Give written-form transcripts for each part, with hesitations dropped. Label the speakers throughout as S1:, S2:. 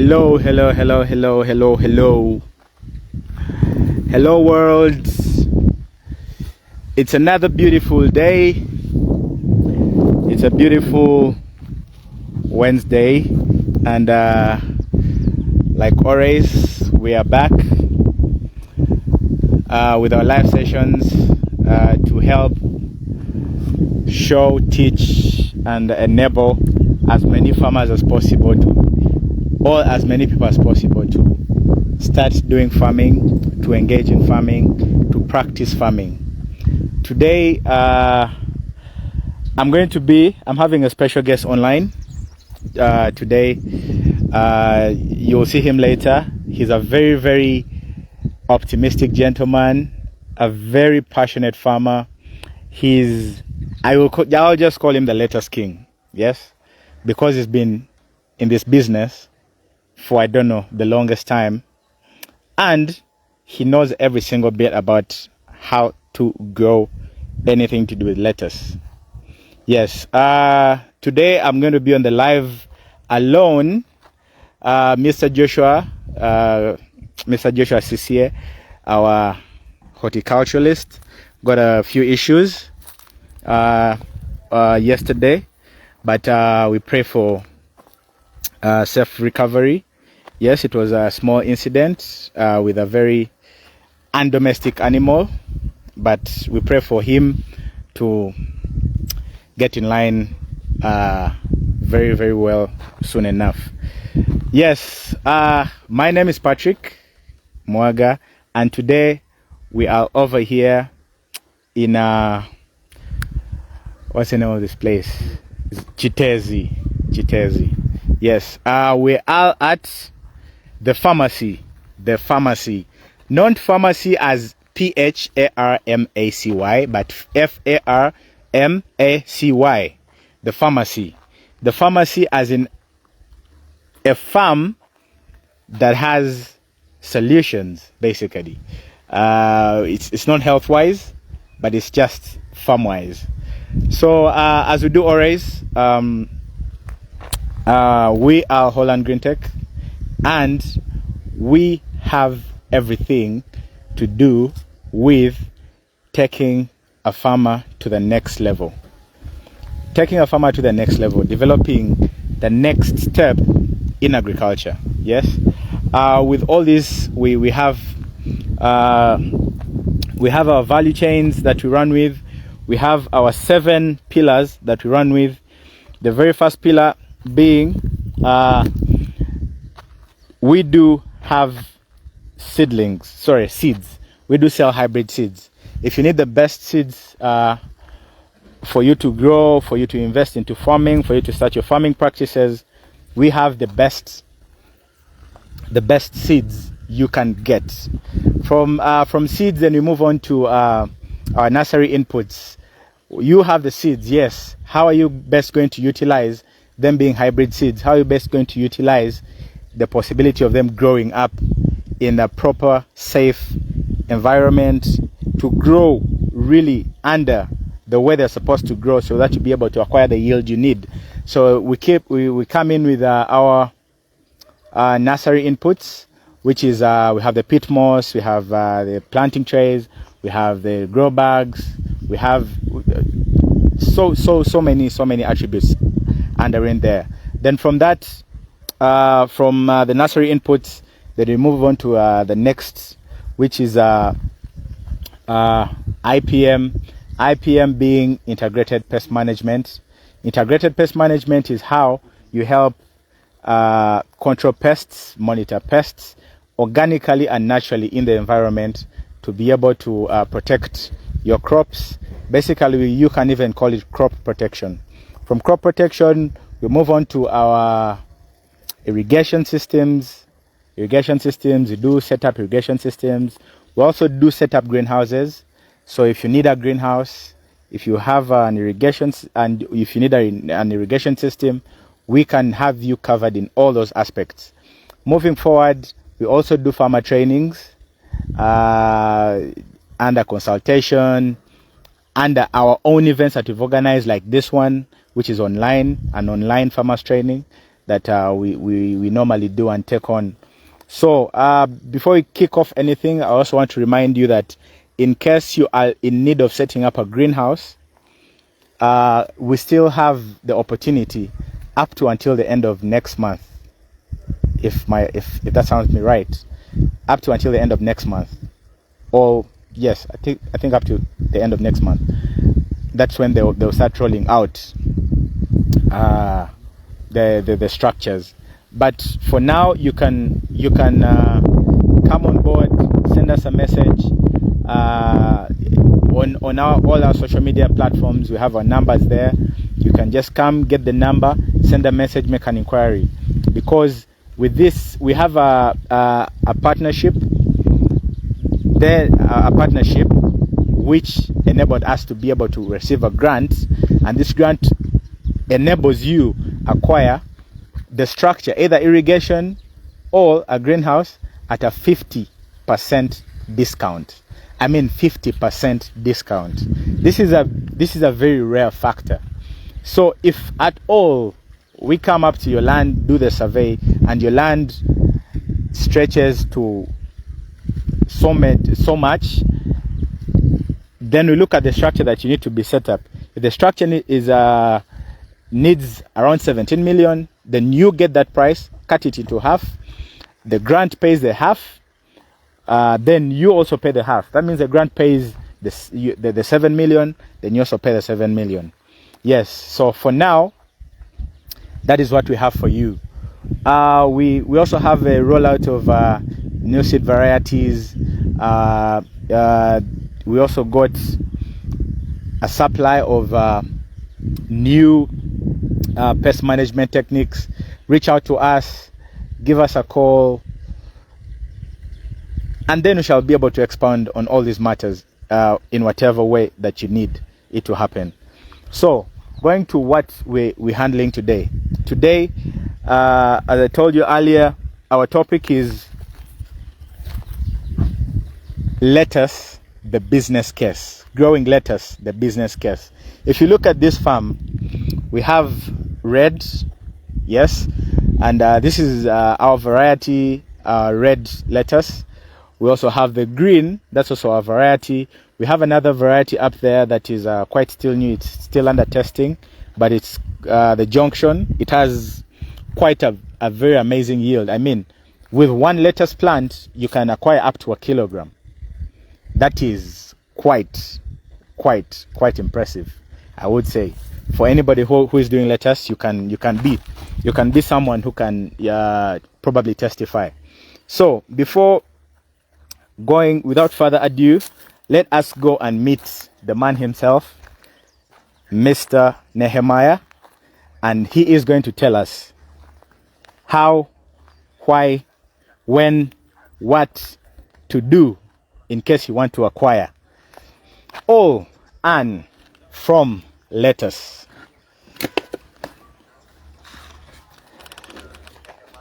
S1: Hello, hello, hello, hello, hello, hello. Hello, world. It's another beautiful day. It's a beautiful Wednesday. And like always, we are back with our live sessions to help show, teach, and enable as many farmers as possible or as many people as possible to start doing farming, to engage in farming, to practice farming. Today, I'm having a special guest online today. You'll see him later. He's a very, very optimistic gentleman, a very passionate farmer. I'll just call him the lettuce king, yes, because he's been in this business for, I don't know, the longest time, and he knows every single bit about how to grow anything to do with lettuce. Yes, today I'm going to be on the live alone. Mr. Joshua Sisier, our horticulturalist, got a few issues yesterday, but we pray for safe recovery. Yes, it was a small incident with a very undomestic animal, but we pray for him to get in line very, very well soon enough. Yes, my name is Patrick Mwaga, and today we are over here in what's the name of this place? Chitezi. Yes, we are at the Farmacy, not Farmacy as Pharmacy, but Farmacy. The Farmacy as in a farm that has solutions, basically. It's not health wise, but it's just farm wise. So as we do always, we are Holland Green Tech, and we have everything to do with taking a farmer to the next level. Developing the next step in agriculture. Yes. With all this, we have our value chains that we run with. We have our 7 pillars that we run with. The very first pillar being we do have seeds. We do sell hybrid seeds. If you need the best seeds for you to grow, for you to invest into farming, for you to start your farming practices, we have the best seeds you can get. From seeds, then we move on to our nursery inputs. You have the seeds, yes. How are you best going to utilize them being hybrid seeds? How are you best going to utilize the possibility of them growing up in a proper, safe environment to grow really under the way they're supposed to grow, so that you be able to acquire the yield you need? So we come in with our nursery inputs, which is we have the pit moss, we have the planting trays, we have the grow bags, we have so many attributes under in there. Then from that, from the nursery inputs, then we move on to the next, which is IPM being integrated pest management. Integrated pest management is how you help control pests, monitor pests organically and naturally in the environment to be able to protect your crops. Basically, you can even call it crop protection. From crop protection, we move on to our irrigation systems. We do set up irrigation systems. We also do set up greenhouses. So if you need a greenhouse, if you have an irrigation, and if you need an irrigation system, we can have you covered in all those aspects. Moving forward, we also do farmer trainings under consultation, under our own events that we've organized, like this one, which is online, an online farmers training. that we normally do and take on. So before we kick off anything, I also want to remind you that in case you are in need of setting up a greenhouse, we still have the opportunity up to until the end of next month. If that sounds me right, up to until the end of next month, or yes, I think up to the end of next month. That's when they'll start rolling out the structures. But for now, you can come on board, send us a message on all our social media platforms. We have our numbers there. You can just come, get the number, send a message, make an inquiry. Because with this, we have a partnership. A partnership which enabled us to be able to receive a grant, and this grant enables you acquire the structure, either irrigation or a greenhouse, at a 50% discount. I mean 50% discount. This is a very rare factor. So if at all we come up to your land, do the survey, and your land stretches to so much, then we look at the structure that you need to be set up. If the structure needs around 17 million, then you get that price, cut it into half. The grant pays the half, then you also pay the half. That means the grant pays the 7 million, then you also pay the 7 million. Yes, so for now, that is what we have for you. We also have a rollout of new seed varieties. We also got a supply of new pest management techniques. Reach out to us, give us a call, and then we shall be able to expound on all these matters in whatever way that you need it to happen. So, going to what we're handling today. Today, as I told you earlier, our topic is lettuce, the business case. Growing lettuce, the business case. If you look at this farm, we have red, yes, and this is our variety, red lettuce. We also have the green, that's also our variety. We have another variety up there that is quite still new, it's still under testing, but it's the junction. It has quite a very amazing yield. I mean, with one lettuce plant, you can acquire up to 1 kilogram. That is quite impressive, I would say. For anybody who is doing lettuce, you can be someone who can probably testify. So before going, without further ado, let us go and meet the man himself, Mr. Nehemiah, and he is going to tell us how, why, when, what to do in case you want to acquire all and from lettuce.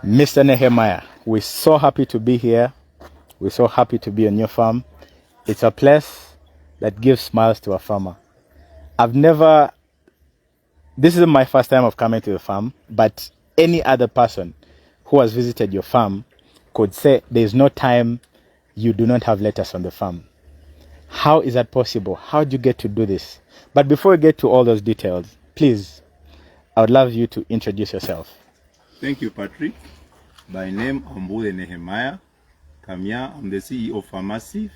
S1: Mr. Nehemiah, we're so happy to be here. We're so happy to be on your farm. It's a place that gives smiles to a farmer. This is my first time of coming to the farm, but any other person who has visited your farm could say there's no time you do not have lettuce on the farm. How is that possible? How do you get to do this? But before we get to all those details, please, I would love you to introduce yourself.
S2: Thank you, Patrick. By name, I'm Nehemiah. I'm the CEO of Farmacy.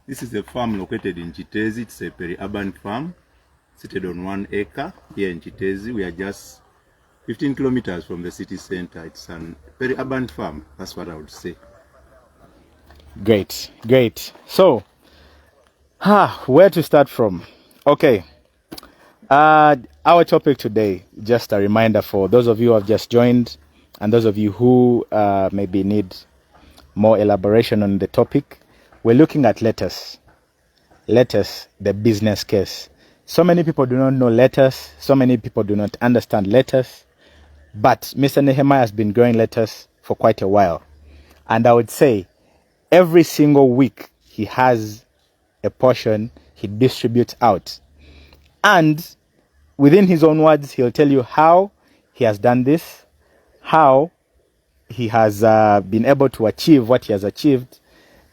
S2: This is a farm located in Chitezi. It's a peri-urban farm seated on 1 acre here in Chitezi. We are just 15 kilometers from the city center. It's a peri-urban farm. That's what I would say.
S1: Great. So, where to start from? Okay. Our topic today, just a reminder for those of you who have just joined and those of you who maybe need more elaboration on the topic. We're looking at lettuce. Lettuce, the business case. So many people do not know lettuce. So many people do not understand lettuce. But Mr. Nehemiah has been growing lettuce for quite a while. And I would say every single week he has a portion he distributes out. And within his own words, he'll tell you how he has done this, how he has been able to achieve what he has achieved,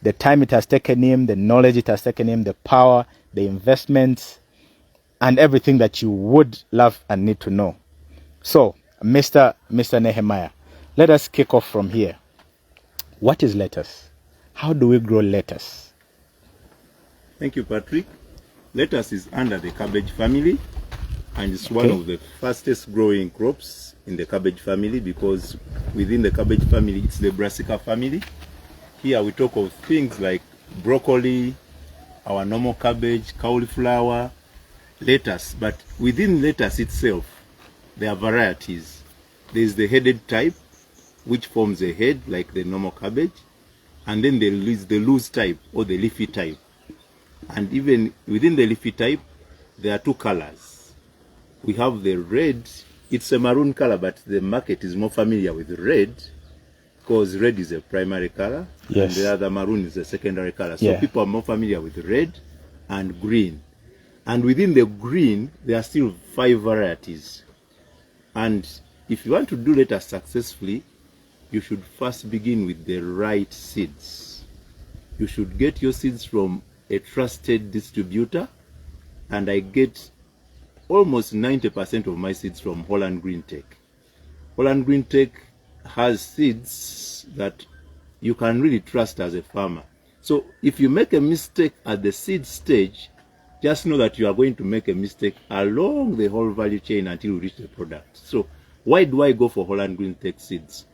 S1: the time it has taken him, the knowledge it has taken him, the power, the investments, and everything that you would love and need to know. So, Mr. Nehemiah, let us kick off from here. What is lettuce? How do we grow lettuce?
S2: Thank you, Patrick. Lettuce is under the cabbage family, and it's one of the fastest growing crops in the cabbage family, because within the cabbage family, it's the brassica family. Here we talk of things like broccoli, our normal cabbage, cauliflower, lettuce. But within lettuce itself, there are varieties. There is the headed type, which forms a head like the normal cabbage, and then there is the loose type or the leafy type. And even within the leafy type, there are two colors. We have the red. It's a maroon color, but the market is more familiar with red, because red is a primary color,
S1: yes,
S2: and the other maroon is a secondary color. So people are more familiar with red and green. And within the green, there are still 5 varieties. And if you want to do lettuce successfully, you should first begin with the right seeds. You should get your seeds from a trusted distributor, and I get almost 90% of my seeds from Holland Green Tech. Holland Green Tech has seeds that you can really trust as a farmer. So if you make a mistake at the seed stage, just know that you are going to make a mistake along the whole value chain until you reach the product. So why do I go for Holland Green Tech seeds?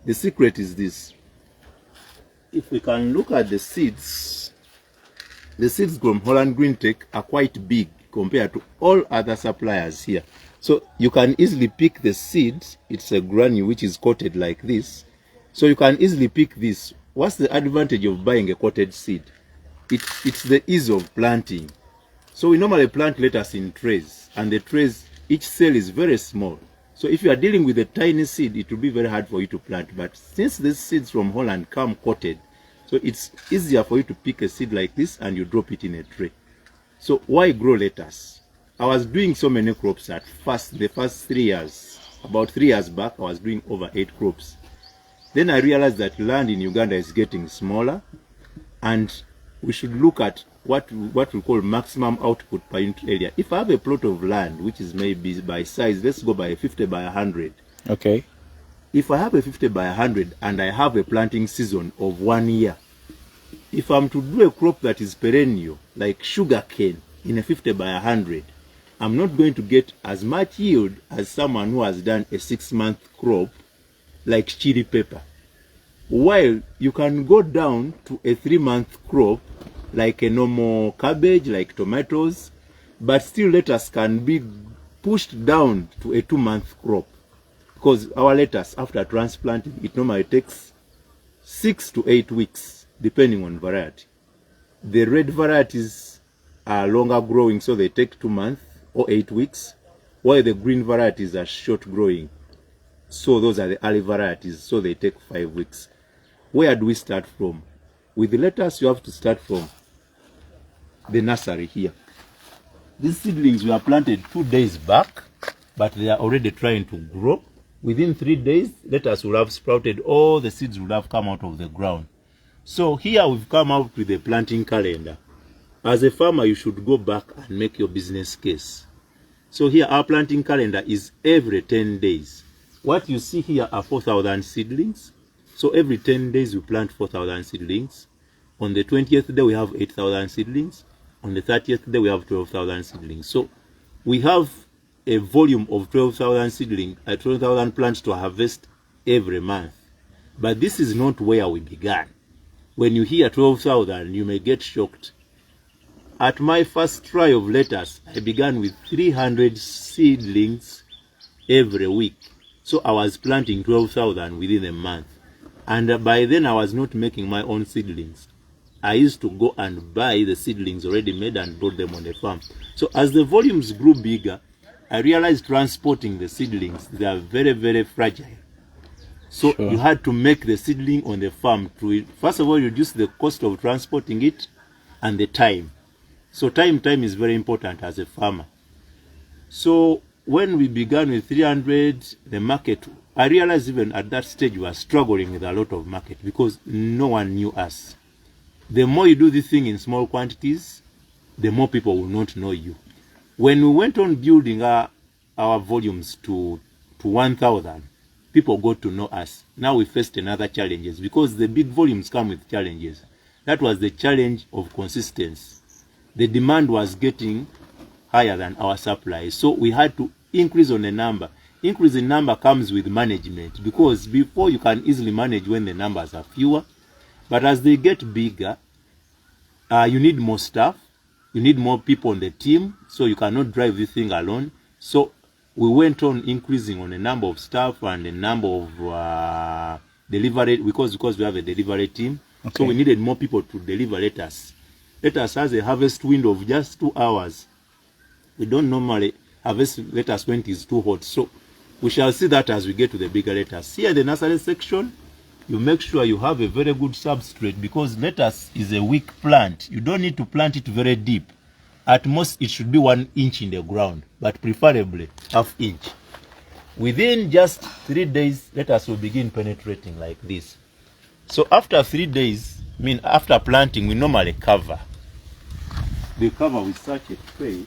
S2: The secret is this. If we can look at the seeds from Holland Green Tech are quite big compared to all other suppliers here. So you can easily pick the seed. It's a granule which is coated like this. So you can easily pick this. What's the advantage of buying a coated seed? It's the ease of planting. So we normally plant lettuce in trays, and the trays, each cell is very small. So if you are dealing with a tiny seed, it will be very hard for you to plant. But since these seeds from Holland come coated, so it's easier for you to pick a seed like this and you drop it in a tray. So why grow lettuce? I was doing so many crops at first, the first 3 years. About 3 years back, I was doing over 8 crops. Then I realized that land in Uganda is getting smaller, and we should look at what we call maximum output per unit area. If I have a plot of land, which is maybe by size, let's go by 50 by 100.
S1: Okay.
S2: If I have a 50 by 100 and I have a planting season of 1 year, if I'm to do a crop that is perennial, like sugar cane in a 50 by 100, I'm not going to get as much yield as someone who has done a 6-month crop like chili pepper. While you can go down to a 3-month crop like a normal cabbage, like tomatoes, but still lettuce can be pushed down to a 2-month crop, because our lettuce, after transplanting, it normally takes 6 to 8 weeks, depending on variety. The red varieties are longer growing, so they take 2 months or 8 weeks, while the green varieties are short growing. So those are the early varieties, so they take 5 weeks. Where do we start from? With the lettuce, you have to start from the nursery here. These seedlings were planted 2 days back, but they are already trying to grow. Within 3 days, lettuce will have sprouted. All the seeds will have come out of the ground. So here we've come out with a planting calendar. As a farmer, you should go back and make your business case. So here our planting calendar is every 10 days. What you see here are 4,000 seedlings. So every 10 days we plant 4,000 seedlings. On the 20th day we have 8,000 seedlings. On the 30th day we have 12,000 seedlings. So we have a volume of 12,000 seedlings, 12,000 plants to harvest every month. But this is not where we began. When you hear 12,000, you may get shocked. At my first try of lettuce, I began with 300 seedlings every week. So I was planting 12,000 within a month. And by then I was not making my own seedlings. I used to go and buy the seedlings already made and brought them on the farm. So as the volumes grew bigger, I realized transporting the seedlings, they are very, very fragile. So you had to make the seedling on the farm to, first of all, reduce the cost of transporting it and the time. So time is very important as a farmer. So when we began with 300, the market I realized even at that stage we were struggling with a lot of market because no one knew us. The more you do this thing in small quantities, the more people will not know you. When we went on building our volumes to 1,000, people got to know us. Now we faced another challenges because the big volumes come with challenges. That was the challenge of consistency. The demand was getting higher than our supply, so we had to increase on the number. Increase in number comes with management, because before you can easily manage when the numbers are fewer, but as they get bigger, you need more staff, you need more people on the team, so you cannot drive this thing alone. So we went on increasing on the number of staff and the number of delivery, because we have a delivery team. Okay. So we needed more people to deliver lettuce. Lettuce has a harvest window of just 2 hours. We don't normally harvest lettuce when it is too hot. So we shall see that as we get to the bigger lettuce. Here in the nursery section, you make sure you have a very good substrate, because lettuce is a weak plant. You don't need to plant it very deep. At most, it should be 1 inch in the ground, but preferably ½ inch. Within just 3 days, lettuce will begin penetrating like this. So after 3 days, after planting, we normally cover. They cover with such a tray.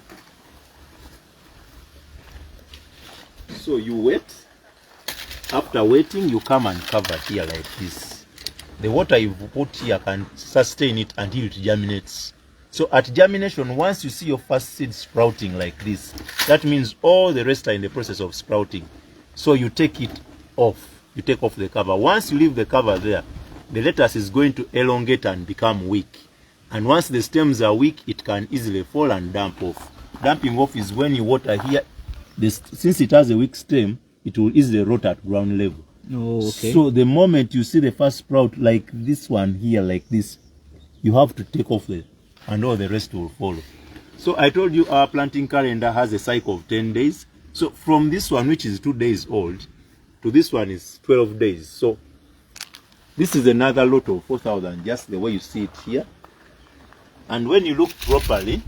S2: So you wait. After waiting, you come and cover here like this. The water you put here can sustain it until it germinates. So at germination, once you see your first seed sprouting like this, that means all the rest are in the process of sprouting. So you take it off. You take off the cover. Once you leave the cover there, the lettuce is going to elongate and become weak. And once the stems are weak, it can easily fall and dump off. Dumping off is when you water here. Since it has a weak stem, it will easily rot at ground level.
S1: Oh, okay.
S2: So the moment you see the first sprout like this one here, like this, you have to take off and all the rest will follow. So I told you our planting calendar has a cycle of 10 days. So from this one, which is 2 days old, to this one is 12 days. So this is another lot of 4,000, just the way you see it here. And when you look properly,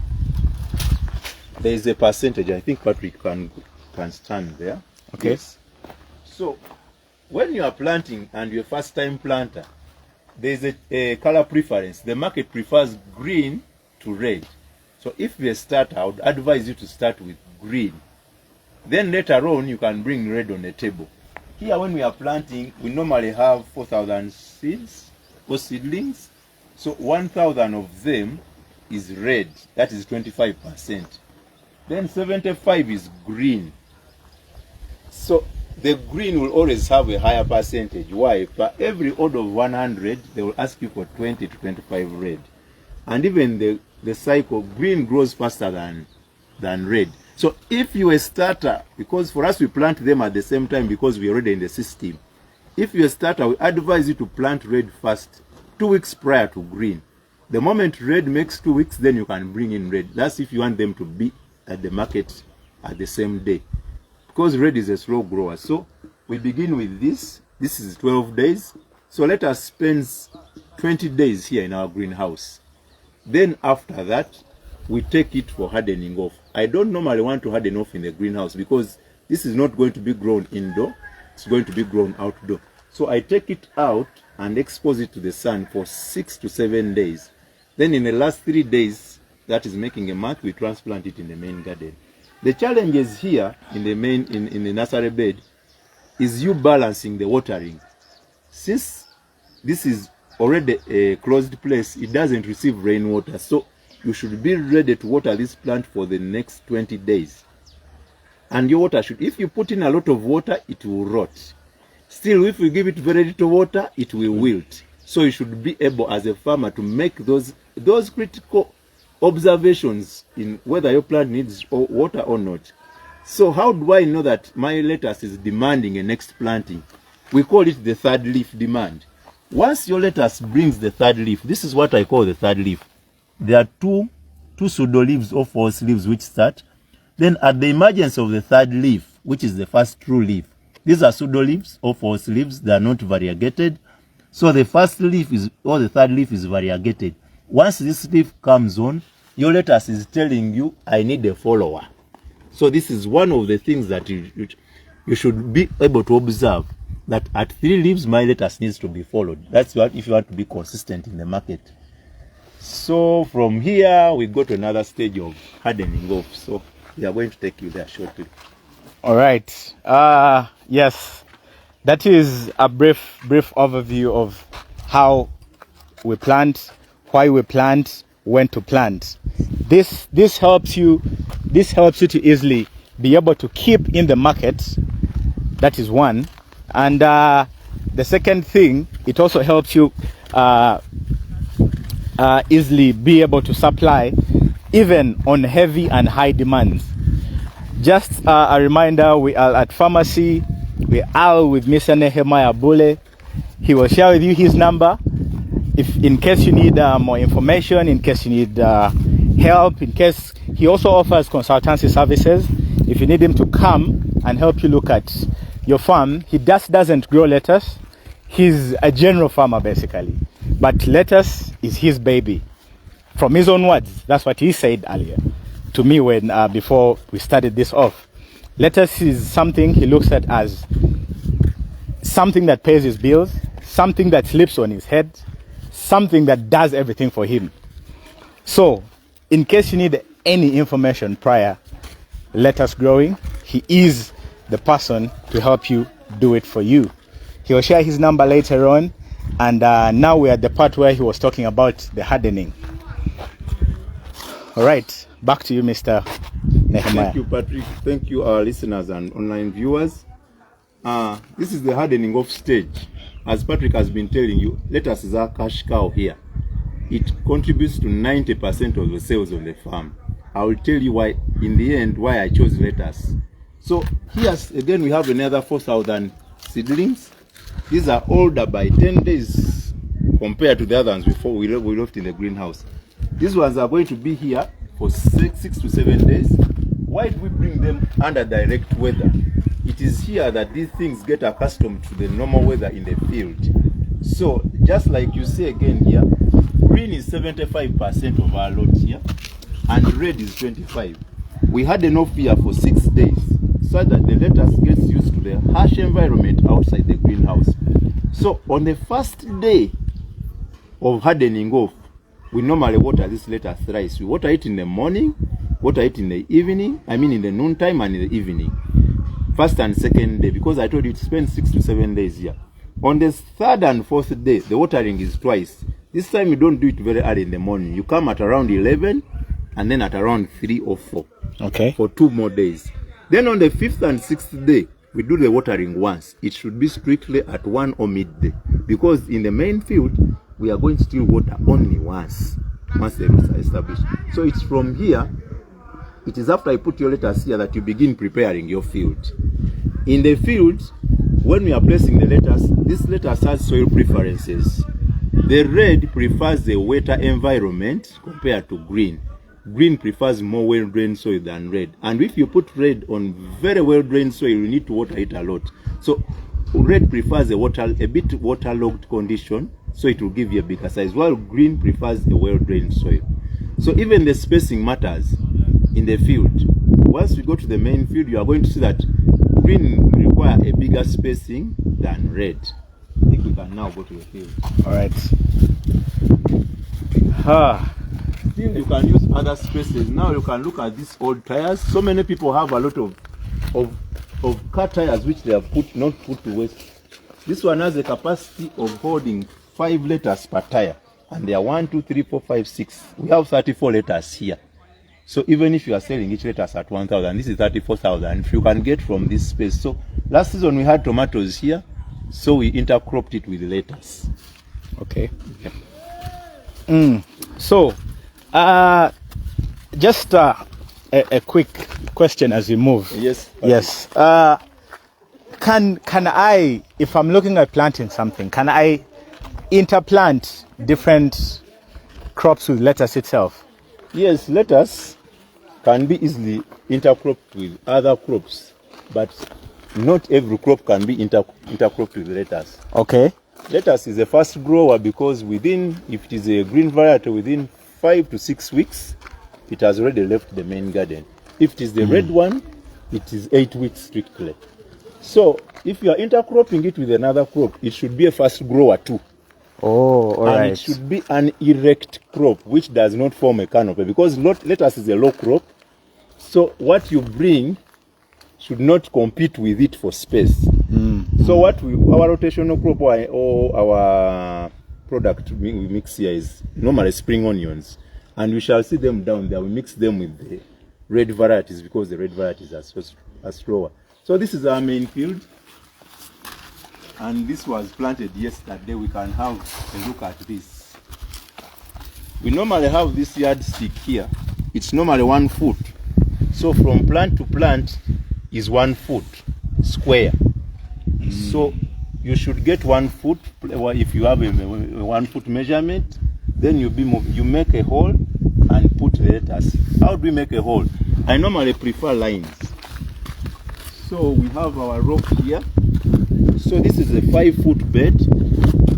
S2: there is a percentage. I think Patrick can stand there.
S1: Okay.
S2: Yes. So when you are planting and you're a first time planter, there is a color preference. The market prefers green to red. So if you're a starter, I would advise you to start with green. Then later on, you can bring red on the table. Here, when we are planting, we normally have 4,000 seeds or seedlings. So 1,000 of them is red. That is 25%. Then 75 is green. So the green will always have a higher percentage. Why? For every odd of 100, they will ask you for 20 to 25 red. And even the cycle, green grows faster than red. So if you're a starter, because for us we plant them at the same time because we're already in the system. If you're a starter, we advise you to plant red first, 2 weeks prior to green. The moment red makes 2 weeks, then you can bring in red. That's if you want them to be at the market at the same day. Because red is a slow grower. So we begin with this. This is 12 days. So let us spend 20 days here in our greenhouse. Then after that, we take it for hardening off. I don't normally want to harden off in the greenhouse because this is not going to be grown indoor. It's going to be grown outdoor. So I take it out and expose it to the sun for 6 to 7 days. Then in the last 3 days, that is making a month, we transplant it in the main garden. The challenges here in the nursery bed is you balancing the watering. Since this is already a closed place, it doesn't receive rainwater. So you should be ready to water this plant for the next 20 days. And your water should, if you put in a lot of water, it will rot. Still, if you give it very little water, it will wilt. So you should be able as a farmer to make those critical observations in whether your plant needs water or not. So how do I know that my lettuce is demanding a next planting? We call it the third leaf demand. Once your lettuce brings the third leaf, this is what I call the third leaf. There are two pseudo leaves or false leaves which start. Then at the emergence of the third leaf, which is the first true leaf, these are pseudo leaves or false leaves. They are not variegated. So the first leaf is, or the third leaf is variegated. Once this leaf comes on, your lettuce is telling you, I need a follower. So this is one of the things that you should be able to observe. that at 3 leaves, my lettuce needs to be followed. That's what if you want to be consistent in the market. So from here, we go to another stage of hardening off. So we are going to take you there shortly.
S1: All right. Yes, that is a brief overview of how we plant, why we plant, when to plant. This helps you to easily be able to keep in the market. That is one. And the second thing, it also helps you easily be able to supply even on heavy and high demands. Just a reminder, we are at Farmacy. We are with Mr. Nehemiah Bule. He will share with you his number. If in case you need more information, in case you need help, in case he also offers consultancy services. If you need him to come and help you look at your farm, he doesn't grow lettuce. He's a general farmer basically, but lettuce is his baby. From his own words, that's what he said earlier to me when before we started this off. Lettuce is something he looks at as something that pays his bills, something that sleeps on his head, something that does everything for him. So, in case you need any information prior lettuce growing, he is the person to help you do it for you. He'll share his number later on, and now we're at the part where he was talking about the hardening. All right, back to you, Mr. Nehemiah.
S2: Thank you, Patrick. Thank you, our listeners and online viewers. This is the hardening off stage. As Patrick has been telling you, lettuce is our cash cow here. It contributes to 90% of the sales of the farm. I will tell you why, in the end, why I chose lettuce. So here again, we have another 4,000 seedlings. These are older by 10 days compared to the other ones before we left in the greenhouse. These ones are going to be here for 6 to 7 days. Why do we bring them under direct weather? It is here that these things get accustomed to the normal weather in the field. So just like you see again here, green is 75% of our lot here, and red is 25%. We had enough here for 6 days so that the lettuce gets used to the harsh environment outside the greenhouse. So on the first day of hardening off, we normally water this lettuce thrice. We water it in the morning, water it in the evening, in the noontime and in the evening. First and second day, because I told you to spend 6 to 7 days here. On the third and fourth day, the watering is twice. This time you don't do it very early in the morning. You come at around 11 and then at around 3 or 4.
S1: Okay.
S2: For 2 more days. Then on the 5th and 6th day, we do the watering once. It should be strictly at 1 or midday. Because in the main field, we are going to still water only once the roots are established. So it's from here, it is after I put your lettuce here that you begin preparing your field. In the field, when we are placing the lettuce, this lettuce has soil preferences. The red prefers the wetter environment compared to green. Green prefers more well-drained soil than red. And if you put red on very well-drained soil, you need to water it a lot. So red prefers a bit waterlogged condition, so it will give you a bigger size, while green prefers a well-drained soil. So even the spacing matters in the field. Once we go to the main field, you are going to see that green will require a bigger spacing than red. I think we can now go to the field.
S1: All right.
S2: Still, you can use other spaces. Now you can look at these old tires. So many people have a lot of car tires which they have not put to waste. This one has a capacity of holding 5 liters per tire, and there are 1, 2, 3, 4, 5, 6. We have 34 liters here. So even if you are selling each lettuce at 1,000, this is 34,000. If you can get from this space. So last season we had tomatoes here, so we intercropped it with lettuce.
S1: Okay. Yeah. So, just a quick question as we move.
S2: Yes.
S1: Yes. Can I, if I'm looking at planting something, can I interplant different crops with lettuce itself?
S2: Yes, lettuce can be easily intercropped with other crops, but not every crop can be intercropped with lettuce.
S1: Okay.
S2: Lettuce is a fast grower because if it is a green variety, within 5 to 6 weeks, it has already left the main garden. If it is the red one, it is 8 weeks strictly. So if you are intercropping it with another crop, it should be a fast grower too.
S1: Oh, all
S2: and
S1: right.
S2: it should be an erect crop which does not form a canopy, because lettuce is a low crop. So what you bring should not compete with it for space. So what our rotational crop or our product we mix here is normally spring onions, and we shall see them down there. We mix them with the red varieties because the red varieties are slower. So this is our main field, and this was planted yesterday. We can have a look at this. We normally have this yardstick here. It's normally 1 foot. So from plant to plant is 1 foot square. So you should get 1 foot. If you have a 1 foot measurement, then you make a hole and put the lettuce. How do we make a hole? I normally prefer lines. So we have our rope here. So this is a 5 foot bed.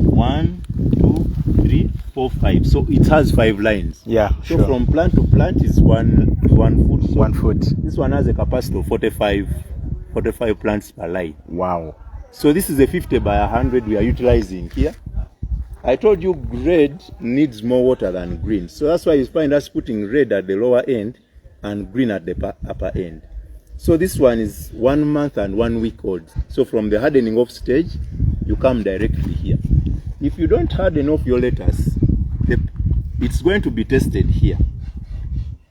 S2: 1, 2, 3, 4, 5. So it has 5 lines.
S1: Yeah.
S2: So from plant to plant is 1 foot. So
S1: 1 foot.
S2: This one has a capacity of 45 plants per line.
S1: Wow.
S2: So this is a 50 by 100 we are utilizing here. I told you red needs more water than green. So that's why you find us putting red at the lower end and green at the upper end. So this one is 1 month and 1 week old. So from the hardening off stage, you come directly here. If you don't harden off your lettuce, it's going to be tested here.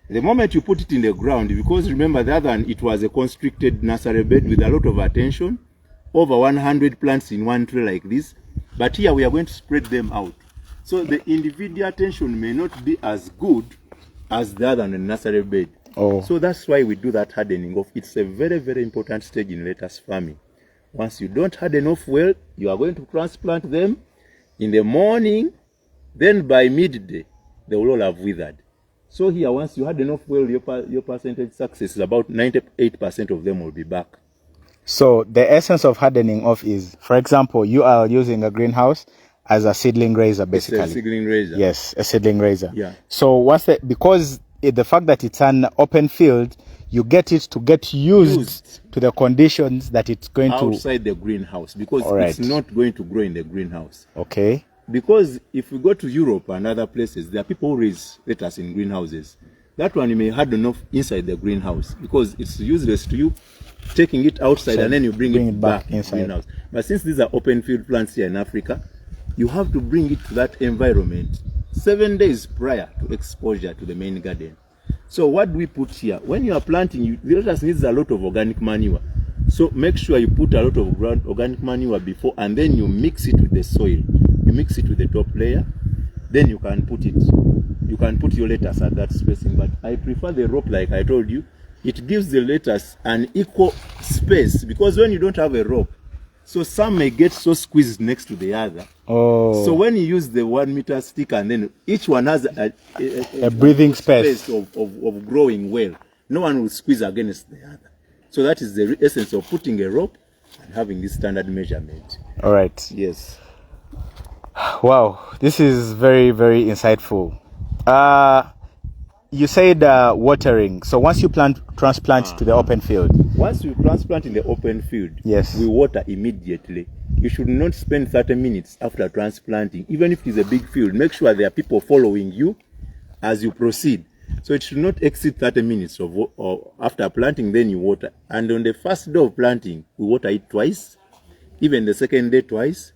S2: The moment you put it in the ground, because remember the other one, it was a constricted nursery bed with a lot of attention, over 100 plants in one tray like this. But here we are going to spread them out. So the individual attention may not be as good as the other on the nursery bed.
S1: Oh.
S2: So that's why we do that hardening off. It's a very, very important stage in lettuce farming. Once you don't harden off well, you are going to transplant them in the morning, then by midday, they will all have withered. So here, once you harden off well, your percentage success is about 98% of them will be back.
S1: So the essence of hardening off is, for example, you are using a greenhouse as a seedling raiser, basically.
S2: It's a seedling raiser.
S1: Yes, a seedling raiser.
S2: Yeah.
S1: So because the fact that it's an open field, you get it to get used to the conditions that it's going
S2: outside the greenhouse, because it's not going to grow in the greenhouse.
S1: Okay.
S2: Because if we go to Europe and other places, there are people who raise lettuce in greenhouses. That one you may harden off inside the greenhouse because it's useless to you taking it outside and then you bring it back inside the greenhouse. But since these are open field plants here in Africa, you have to bring it to that environment 7 days prior to exposure to the main garden. So what do we put here? When you are planting, the lettuce needs a lot of organic manure. So make sure you put a lot of organic manure before, and then you mix it with the soil. You mix it with the top layer, then you can put your lettuce at that spacing. But I prefer the rope, like I told you. It gives the lettuce an equal space, because when you don't have a rope, so some may get so squeezed next to the other.
S1: Oh.
S2: So when you use the 1 meter stick, and then each one has a
S1: breathing space
S2: of growing well, no one will squeeze against the other. So that is the essence of putting a rope and having this standard measurement.
S1: All right.
S2: Yes.
S1: Wow, this is very, very insightful. You said watering. So once you transplant to the open field.
S2: Once you transplant in the open field,
S1: yes,
S2: we water immediately. You should not spend 30 minutes after transplanting. Even if it is a big field, make sure there are people following you as you proceed. So it should not exceed 30 minutes or after planting, then you water. And on the first day of planting, we water it twice. Even the second day twice.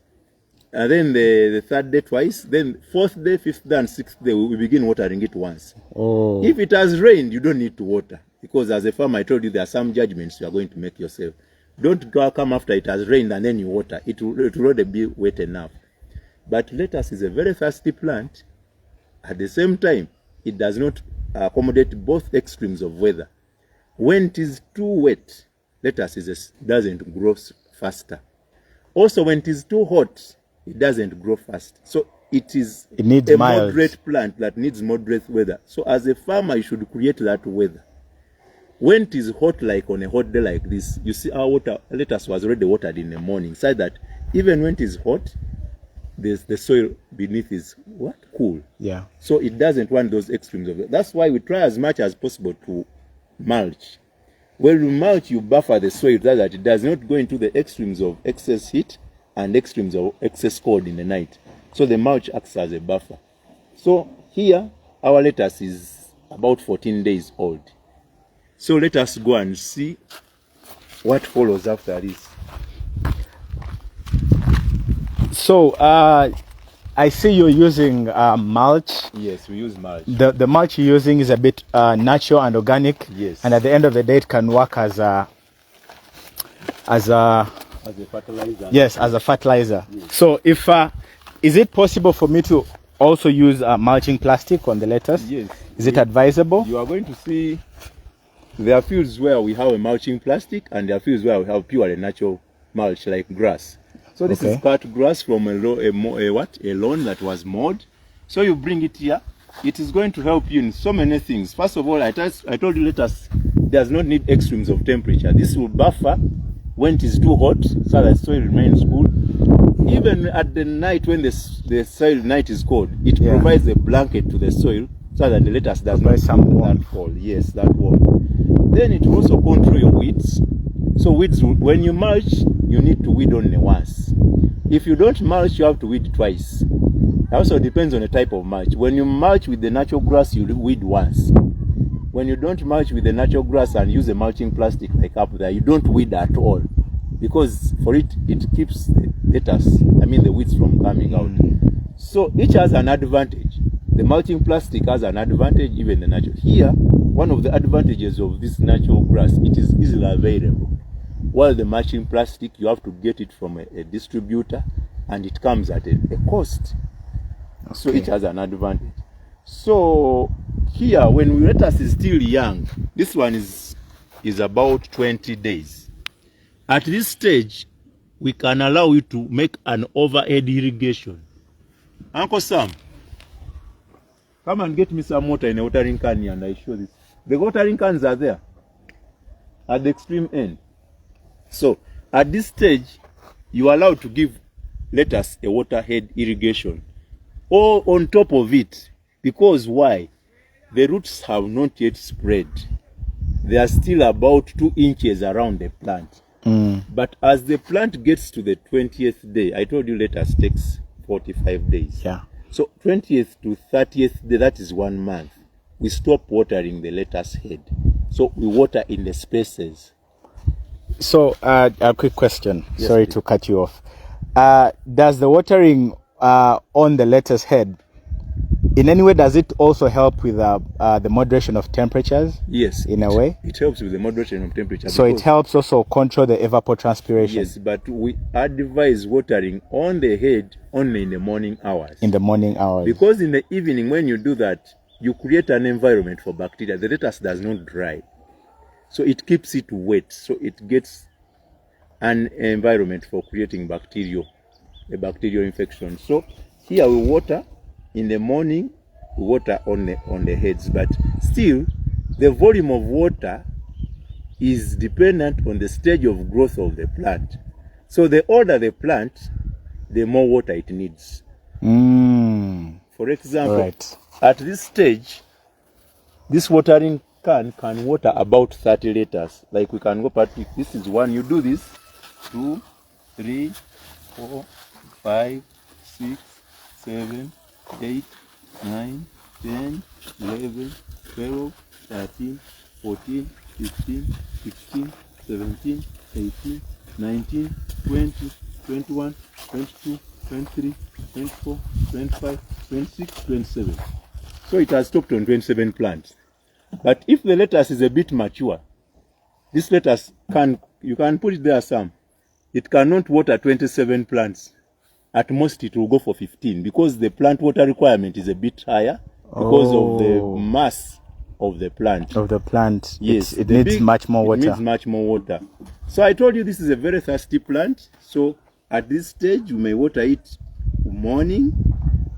S2: And then the third day twice. Then fourth day, fifth day, and sixth day, we begin watering it once.
S1: Oh.
S2: If it has rained, you don't need to water. Because as a farmer, I told you there are some judgments you are going to make yourself. Don't come after it has rained and then you water. It will already be wet enough. But lettuce is a very thirsty plant. At the same time, it does not accommodate both extremes of weather. When it is too wet, lettuce doesn't grow faster. Also, when it is too hot, it doesn't grow fast. So it needs a moderate plant that needs moderate weather. So as a farmer, you should create that weather. When it is hot, like on a hot day like this, you see our lettuce was already watered in the morning, so that even when it is hot, the soil beneath is cool.
S1: Yeah.
S2: So it doesn't want those extremes of it. That's why we try as much as possible to mulch. When you mulch, you buffer the soil so that it does not go into the extremes of excess heat and extremes of excess cold in the night. So the mulch acts as a buffer. So here, our lettuce is about 14 days old. So let us go and see what follows after this.
S1: So I see you're using mulch.
S2: Yes, we use mulch.
S1: The mulch you're using is a bit natural and organic.
S2: Yes.
S1: And at the end of the day, it can work as a
S2: fertilizer.
S1: Yes, as a fertilizer.
S2: Yes.
S1: So if is it possible for me to also use mulching plastic on the lettuce?
S2: Yes.
S1: Is it advisable?
S2: You are going to see there are fields where we have a mulching plastic and there are fields where we have pure and natural mulch like grass. So this is cut grass from a lawn that was mowed. So you bring it here. It is going to help you in so many things. First of all, I told you lettuce does not need extremes of temperature. This will buffer when it is too hot so that soil remains cool. Even at the night when the soil night is cold, it provides a blanket to the soil so that the lettuce does not that fall. Yes, that warm. Then it will also control your weeds. So weeds, when you mulch, you need to weed only once. If you don't mulch, you have to weed twice. It also depends on the type of mulch. When you mulch with the natural grass, you weed once. When you don't mulch with the natural grass and use a mulching plastic like up there, you don't weed at all. Because for it keeps the weeds from coming out. So each has an advantage. The mulching plastic has an advantage, even the natural. Here, one of the advantages of this natural grass, it is easily available. While the mulching plastic, you have to get it from a distributor, and it comes at a cost. Okay. So it has an advantage. So here, when lettuce is still young, this one is about 20 days. At this stage, we can allow you to make an overhead irrigation. Uncle Sam, come and get me some water in a watering can here, and I show this. The watering cans are there at the extreme end. So at this stage, you are allowed to give lettuce a waterhead irrigation. Or on top of it, because why? The roots have not yet spread. They are still about 2 inches around the plant. But as the plant gets to the 20th day, I told you lettuce takes 45 days.
S1: Yeah.
S2: So 20th to 30th day, that is 1 month. We stop watering the lettuce head. So we water in the spaces.
S1: So a quick question.
S2: Yes,
S1: Sorry
S2: please.
S1: to cut you off. Does the watering on the lettuce head, in any way, does it also help with the moderation of temperatures?
S2: Yes.
S1: In a way?
S2: It helps with the moderation of temperature.
S1: So it helps also control the evapotranspiration?
S2: Yes, but we advise watering on the head only in the morning hours.
S1: In the morning hours.
S2: Because in the evening, when you do that, you create an environment for bacteria. The lettuce does not dry. So it keeps it wet. So it gets an environment for creating a bacterial infection. So here we water in the morning, we water on the heads, but still the volume of water is dependent on the stage of growth of the plant. So the older the plant, the more water it needs. For example, at this stage, this watering can water about 30 liters. Like we can go partly. This is one. You do this 2, 3, 4, 5, 6, 7, 8, 9, 10, 11, 12, 13, 14, 15, 16, 17, 18, 19, 20, 21, 22, 23, 24, 25, 26, 27. So it has stopped on 27 plants. But if the lettuce is a bit mature, this lettuce you can put it there some. It cannot water 27 plants. At most it will go for 15 because the plant water requirement is a bit higher because of the mass of the plant.
S1: Yes, it needs much more water.
S2: It needs much more water. So I told you this is a very thirsty plant. So at this stage you may water it morning,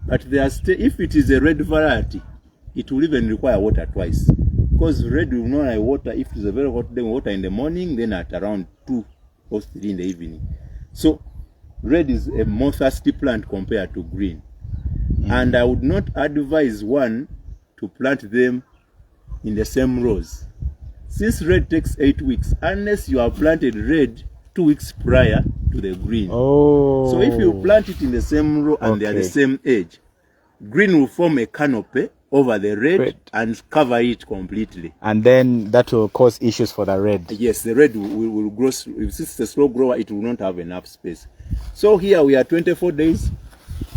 S2: but if it is a red variety, it will even require water twice. Because red will not water if it is a very hot day, water in the morning, then at around 2 or 3 in the evening. So red is a more thirsty plant compared to green. And I would not advise one to plant them in the same rows. Since red takes 8 weeks, unless you have planted red 2 weeks prior to the green.
S1: Oh.
S2: So if you plant it in the same row and they are the same age, green will form a canopy over the red and cover it completely.
S1: And then that will cause issues for the red.
S2: Yes, the red will grow. If it's a slow grower, it will not have enough space. So here we are 24 days.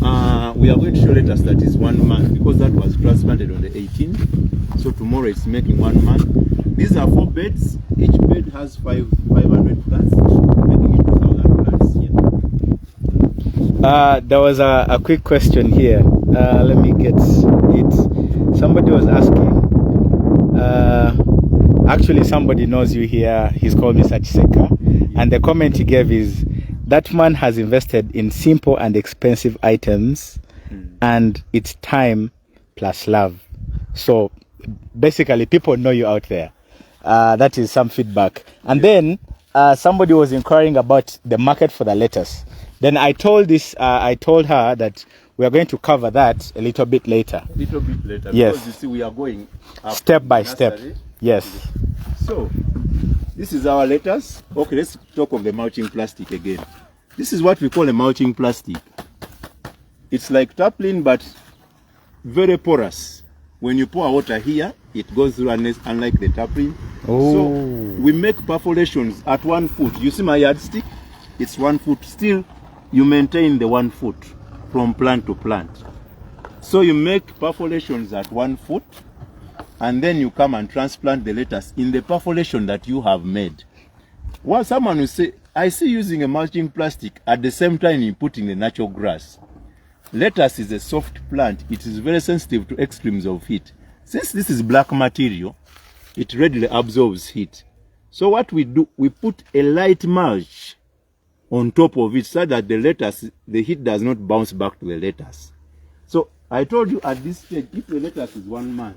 S2: We are going to show lettuce that is 1 month because that was transplanted on the 18th. So tomorrow it's making 1 month. These are 4 beds. Each bed has 500 plants, making it 2,000 plants here.
S1: There was a quick question here. Let me get it. Somebody was asking. Actually, somebody knows you here. He's called Mr. Chiseka. And the comment he gave is, that man has invested in simple and expensive items, and it's time plus love. So basically, people know you out there. That is some feedback. And then somebody was inquiring about the market for the lettuce. Then I told her that we are going to cover that a little bit later.
S2: A little bit later.
S1: Yes.
S2: Because you see, we are going up
S1: step by step. Yes.
S2: So this is our lettuce. Okay, let's talk of the mulching plastic again. This is what we call a mulching plastic. It's like tarpaulin, but very porous. When you pour water here, it goes through, unlike the tarpaulin.
S1: Oh.
S2: So we make perforations at 1 foot. You see my yardstick? It's 1 foot. Still, you maintain the 1 foot from plant to plant. So you make perforations at 1 foot, and then you come and transplant the lettuce in the perforation that you have made. Well, someone will say, I see using a mulching plastic at the same time you're putting the natural grass. Lettuce is a soft plant. It is very sensitive to extremes of heat. Since this is black material, it readily absorbs heat. So what we do, we put a light mulch on top of it so that the lettuce, the heat does not bounce back to the lettuce. So I told you at this stage, if the lettuce is 1 month,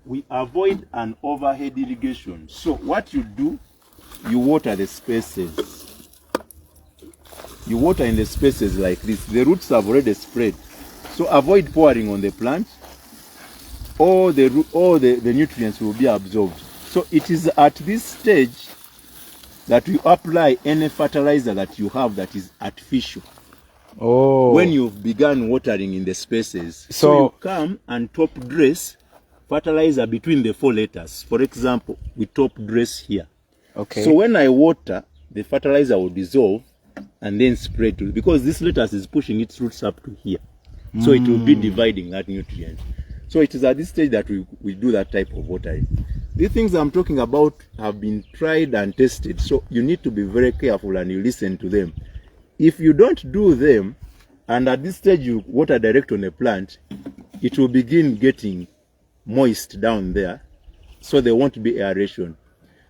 S2: we avoid an overhead irrigation. So what you do, you water the spaces. You water in the spaces like this. The roots have already spread. So avoid pouring on the plant. All the nutrients will be absorbed. So it is at this stage that you apply any fertilizer that you have that is artificial.
S1: Oh.
S2: When you've begun watering in the spaces. So you come and top dress fertilizer between the 4 letters. For example, we top dress here.
S1: Okay.
S2: So when I water, the fertilizer will dissolve and then spread to, because this lettuce is pushing its roots up to here. So it will be dividing that nutrient. So it is at this stage that we do that type of watering. These things I'm talking about have been tried and tested. So you need to be very careful and you listen to them. If you don't do them, and at this stage you water direct on a plant, it will begin getting moist down there. So there won't be aeration.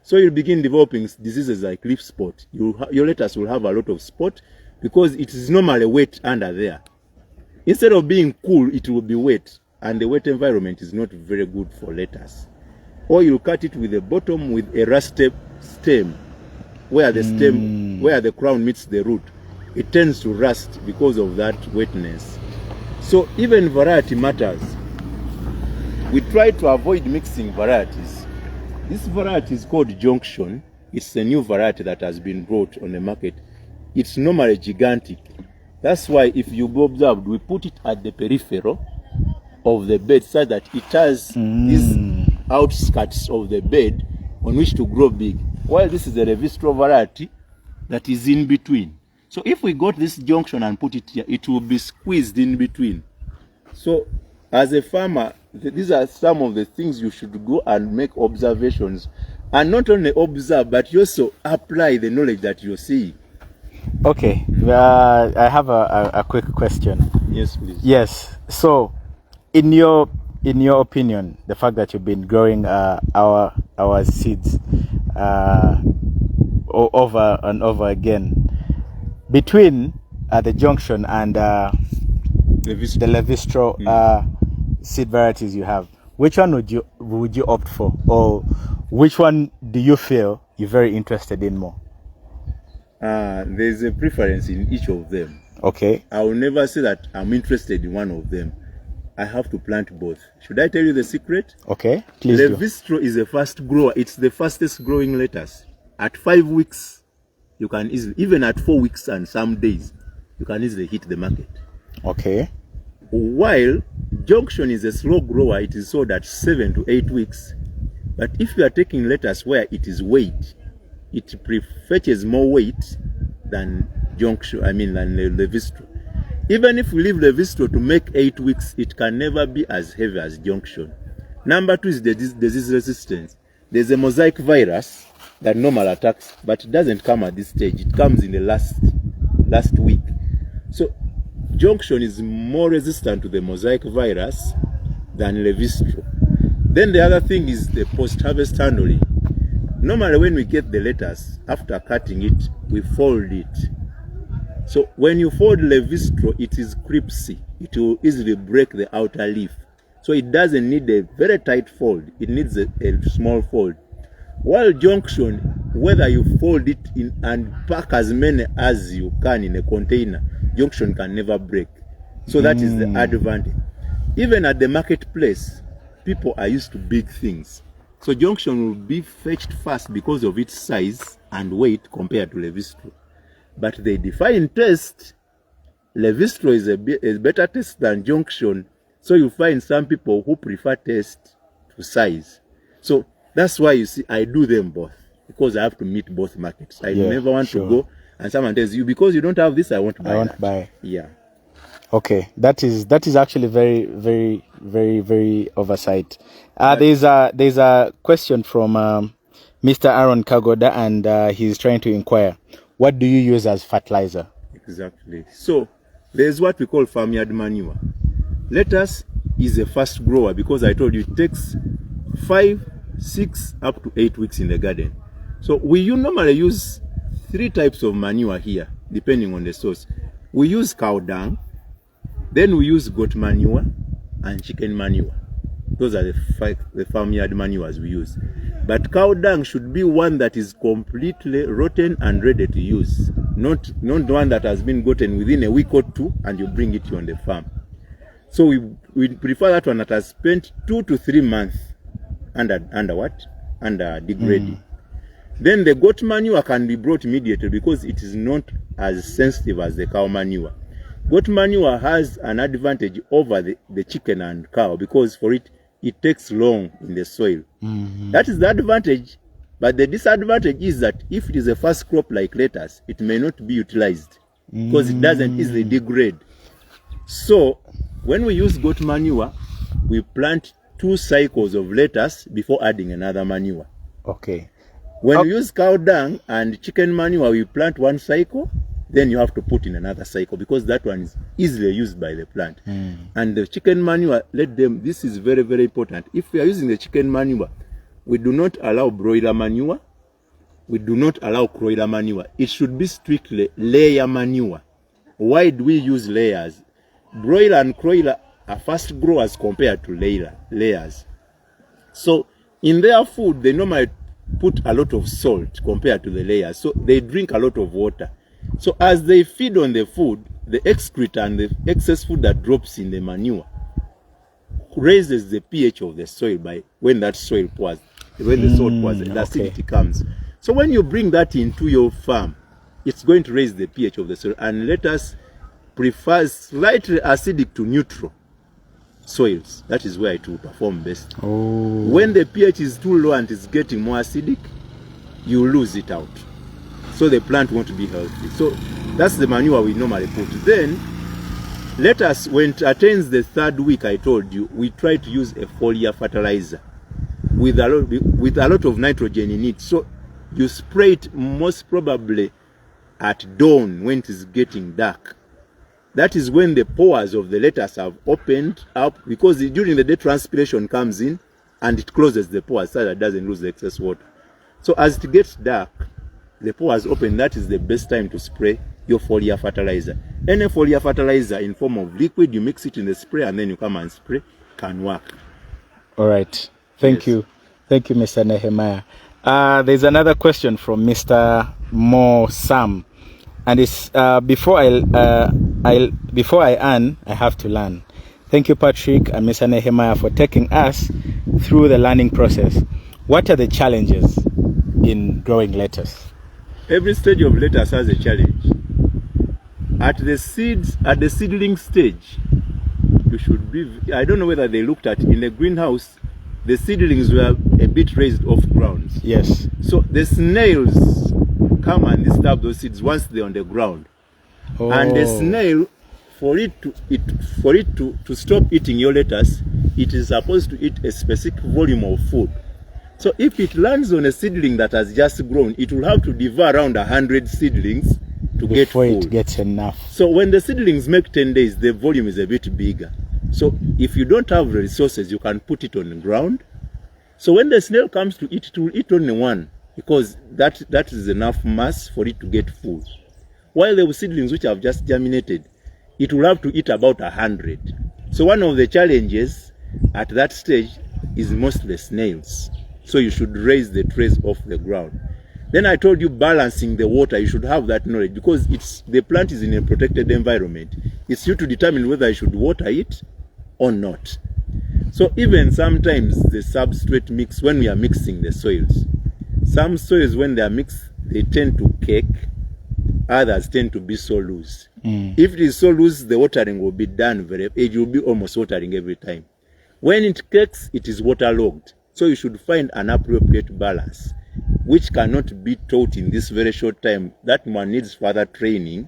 S2: So you'll begin developing diseases like leaf spot. Your lettuce will have a lot of spot because it is normally wet under there. Instead of being cool, it will be wet, and the wet environment is not very good for lettuce. Or you'll cut it with the bottom with a rusted stem, where the stem, where the crown meets the root. It tends to rust because of that wetness. So even variety matters. We try to avoid mixing varieties. This variety is called Junction. It's a new variety that has been brought on the market. It's normally gigantic. That's why if you observed, we put it at the peripheral of the bed so that it has these outskirts of the bed on which to grow big. While this is a Revistro variety that is in between. So if we got this junction and put it here, it will be squeezed in between. So as a farmer, these are some of the things you should go and make observations. And not only observe, but you also apply the knowledge that you're seeing.
S1: Okay, I have a quick question.
S2: Yes, please.
S1: Yes. So, in your opinion, the fact that you've been growing our seeds over and over again, between the Junction and the Levistro seed varieties you have, which one would you opt for, or which one do you feel you're very interested in more?
S2: There's a preference in each of them.
S1: Okay.
S2: I will never say that I'm interested in one of them. I have to plant both. Should I tell you the secret?
S1: Okay, please do.
S2: Levistro is a fast grower. It's the fastest growing lettuce. At 5 weeks, you can easily, even at 4 weeks and some days, you can easily hit the market.
S1: Okay.
S2: While Junction is a slow grower, it is sold at 7 to 8 weeks. But if you are taking lettuce where it is weight, it fetches more weight than Junction, than Levistro. Even if we leave Levistro to make 8 weeks, it can never be as heavy as Junction. Number 2 is the disease resistance. There's a mosaic virus that normal attacks, but it doesn't come at this stage. It comes in the last week. So Junction is more resistant to the mosaic virus than Levistro. Then the other thing is the post-harvest handling. Normally when we get the lettuce, after cutting it, we fold it. So when you fold Levistro, it is crispy. It will easily break the outer leaf. So it doesn't need a very tight fold. It needs a small fold. While Junction, whether you fold it in and pack as many as you can in a container, Junction can never break. So that is the advantage. Even at the marketplace, people are used to big things. So Junction will be fetched fast because of its size and weight compared to Levistro. But they differ in taste. Levistro is a better taste than Junction. So you find some people who prefer taste to size. So that's why you see I do them both, because I have to meet both markets. I never want to go and someone tells you, because you don't have this, I won't buy. I won't buy. Yeah.
S1: Okay, that is actually very, very, very, very oversight. There's a question from Mr. Aaron Kagoda, and he's trying to inquire, what do you use as fertilizer?
S2: Exactly. So there's what we call farmyard manure. Lettuce is a fast grower because I told you it takes 5, 6 up to 8 weeks in the garden. So we normally use 3 types of manure here, depending on the source. We use cow dung, then we use goat manure and chicken manure. Those are the farmyard manures we use. But cow dung should be one that is completely rotten and ready to use. Not one that has been gotten within a week or 2 and you bring it on the farm. So we prefer that one that has spent 2 to 3 months under degrading. Then the goat manure can be brought immediately because it is not as sensitive as the cow manure. Goat manure has an advantage over the chicken and cow because for it takes long in the soil. That is the advantage. But the disadvantage is that if it is a fast crop like lettuce, it may not be utilized because it doesn't easily degrade. So when we use goat manure, we plant 2 cycles of lettuce before adding another manure.
S1: Okay.
S2: When we use cow dung and chicken manure, we plant 1 cycle, then you have to put in another cycle because that one is easily used by the plant. And the chicken manure, this is very, very important. If we are using the chicken manure, we do not allow broiler manure. We do not allow croiler manure. It should be strictly layer manure. Why do we use layers? Broiler and croiler are fast growers compared to layers. So in their food, they normally put a lot of salt compared to the layers. So they drink a lot of water. So as they feed on the food, the excreta and the excess food that drops in the manure raises the pH of the soil when that soil pours. When the salt pours, the acidity comes. So when you bring that into your farm, it's going to raise the pH of the soil. And lettuce prefers slightly acidic to neutral soils. That is where it will perform best. When the pH is too low and it's getting more acidic, you lose it out. So the plant won't be healthy. So that's the manure we normally put. Then lettuce, when it attains the 3rd week, I told you, we try to use a foliar fertilizer with a lot of nitrogen in it. So you spray it most probably at dawn when it is getting dark. That is when the pores of the lettuce have opened up, because during the day transpiration comes in and it closes the pores so that it doesn't lose the excess water. So as it gets dark, the pores open. That is the best time to spray your foliar fertilizer. Any foliar fertilizer in form of liquid, you mix it in the spray and then you come and spray, can work.
S1: All right. Thank you. Thank you, Mr. Nehemiah. There's another question from Mr. Mo Sam. And it's before I earn, I have to learn. Thank you, Patrick and Mr. Nehemiah, for taking us through the learning process. What are the challenges in growing lettuce?
S2: Every stage of lettuce has a challenge. At the seedling stage, you should be, I don't know whether they looked at in the greenhouse, the seedlings were a bit raised off ground.
S1: Yes.
S2: So the snails come and disturb those seeds once they're on the ground.
S1: Oh.
S2: And the snail, for it to stop eating your lettuce, it is supposed to eat a specific volume of food. So if it lands on a seedling that has just grown, it will have to devour around 100 seedlings to get food.
S1: Before it gets enough.
S2: So when the seedlings make 10 days, the volume is a bit bigger. So if you don't have the resources, you can put it on the ground. So when the snail comes to eat, it will eat only one, because that is enough mass for it to get food. While the seedlings which have just germinated, it will have to eat about 100. So one of the challenges at that stage is mostly snails. So you should raise the trays off the ground. Then I told you balancing the water, you should have that knowledge, because the plant is in a protected environment. It's you to determine whether you should water it or not. So even sometimes the substrate mix, when we are mixing the soils, some soils when they are mixed, they tend to cake, others tend to be so loose. If it is so loose, the watering will be done it will be almost watering every time. When it cakes, it is waterlogged. So you should find an appropriate balance, which cannot be taught in this very short time. That one needs further training.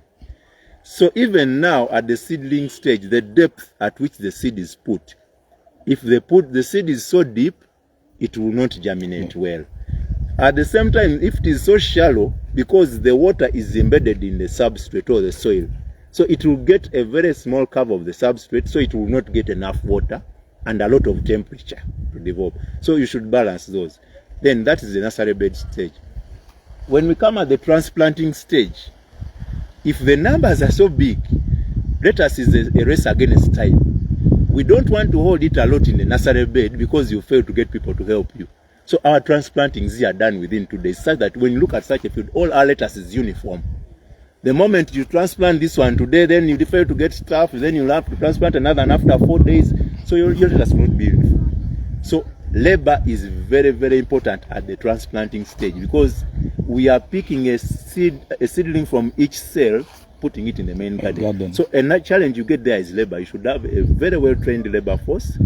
S2: So even now at the seedling stage, the depth at which the seed is put, if the seed is so deep, it will not germinate well. At the same time, if it is so shallow, because the water is embedded in the substrate or the soil, so it will get a very small curve of the substrate, so it will not get enough water and a lot of temperature to develop. So you should balance those. Then that is the nursery bed stage. When we come at the transplanting stage, if the numbers are so big, lettuce is a race against time. We don't want to hold it a lot in the nursery bed because you fail to get people to help you. So our transplantings are done within 2 days, such that when you look at such a field, all our lettuce is uniform. The moment you transplant this one today, then you fail to get staff, then you'll have to transplant another, and after 4 days, so your lettuce will not be uniform. So labor is very, very important at the transplanting stage, because we are picking a seedling from each cell, putting it in the main garden. So a challenge you get there is labor. You should have a very well trained labor force,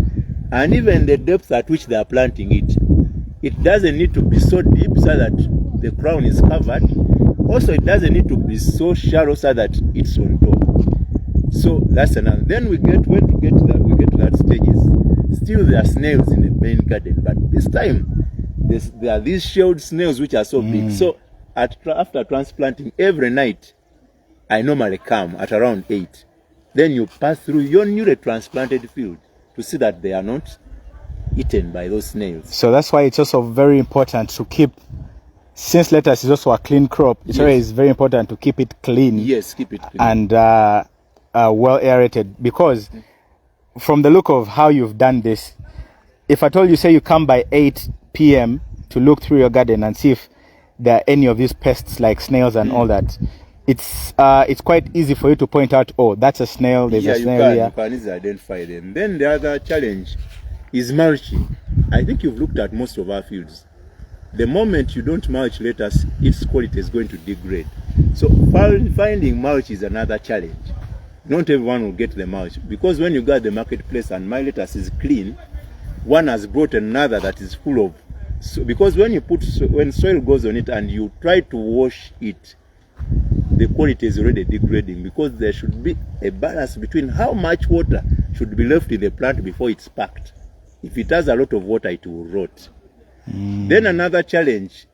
S2: and even the depth at which they are planting it. It doesn't need to be so deep so that the crown is covered. Also, it doesn't need to be so shallow so that it's on top. So that's another. Then we get to that stage is still there are snails in the main garden, but this time there are these shelled snails which are so big. So after transplanting, every night I normally come at around 8. Then you pass through your newly transplanted field to see that they are not eaten by those snails.
S1: So that's why it's also very important to keep, since lettuce is also a clean crop, it's always very important to keep it clean.
S2: Yes, keep it clean.
S1: And well aerated, because from the look of how you've done this, if I told you, say you come by 8 p.m. to look through your garden and see if there are any of these pests like snails and all that, it's quite easy for you to point out, oh, that's a snail, there's a snail here.
S2: You can easily identify them. Then the other challenge is mulching. I think you've looked at most of our fields. The moment you don't mulch lettuce, its quality is going to degrade. So finding mulch is another challenge. Not everyone will get the mulch, because when you go to the marketplace and my lettuce is clean, one has brought another that is full of. So because when soil goes on it and you try to wash it, the quality is already degrading, because there should be a balance between how much water should be left in the plant before it's packed. If it has a lot of water, it will rot. Then another challenge,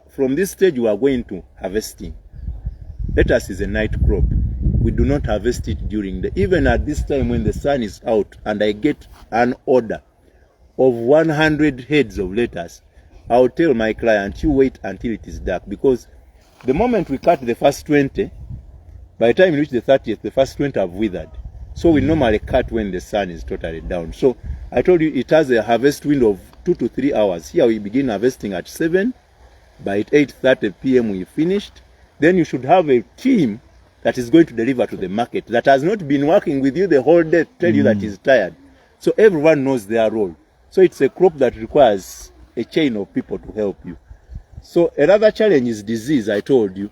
S2: from this stage we are going to harvesting. Lettuce is a night crop. We do not harvest it even at this time when the sun is out and I get an order of 100 heads of lettuce, I'll tell my client, you wait until it is dark, because the moment we cut the first 20, by the time we reach the 30th, the first 20 have withered. So we normally cut when the sun is totally down. So I told you it has a harvest window of 2 to 3 hours. Here we begin harvesting at 7. By 8:30 p.m. we finished. Then you should have a team that is going to deliver to the market, that has not been working with you the whole day to tell you that he's tired. So everyone knows their role. So it's a crop that requires a chain of people to help you. So another challenge is disease. I told you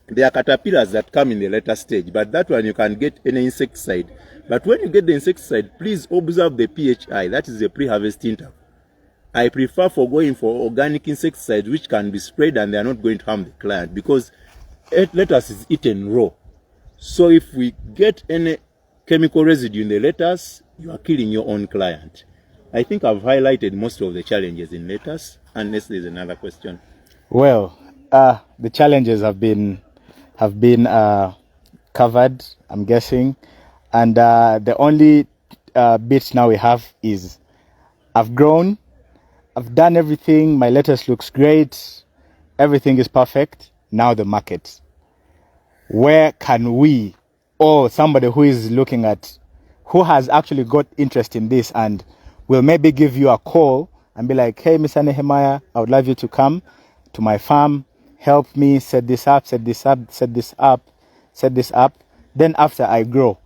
S2: there are caterpillars that come in the later stage, but that one you can get any insecticide. But when you get the insecticide, please observe the PHI. That is the pre-harvest interval. I prefer for going for organic insecticides which can be sprayed and they are not going to harm the client, because lettuce is eaten raw. So if we get any chemical residue in the lettuce, you are killing your own client. I think I've highlighted most of the challenges in lettuce, unless there's another question.
S1: Well, the challenges have been covered, I'm guessing, and the only bit now we have is I've grown, I've done everything, my lettuce looks great, everything is perfect. Now the market. Where can we, or somebody who is looking at, who has actually got interest in this and will maybe give you a call and be like, hey, Mr. Nehemiah, I would love you to come to my farm, help me set this up, set this up, set this up, set this up. Then after I grow,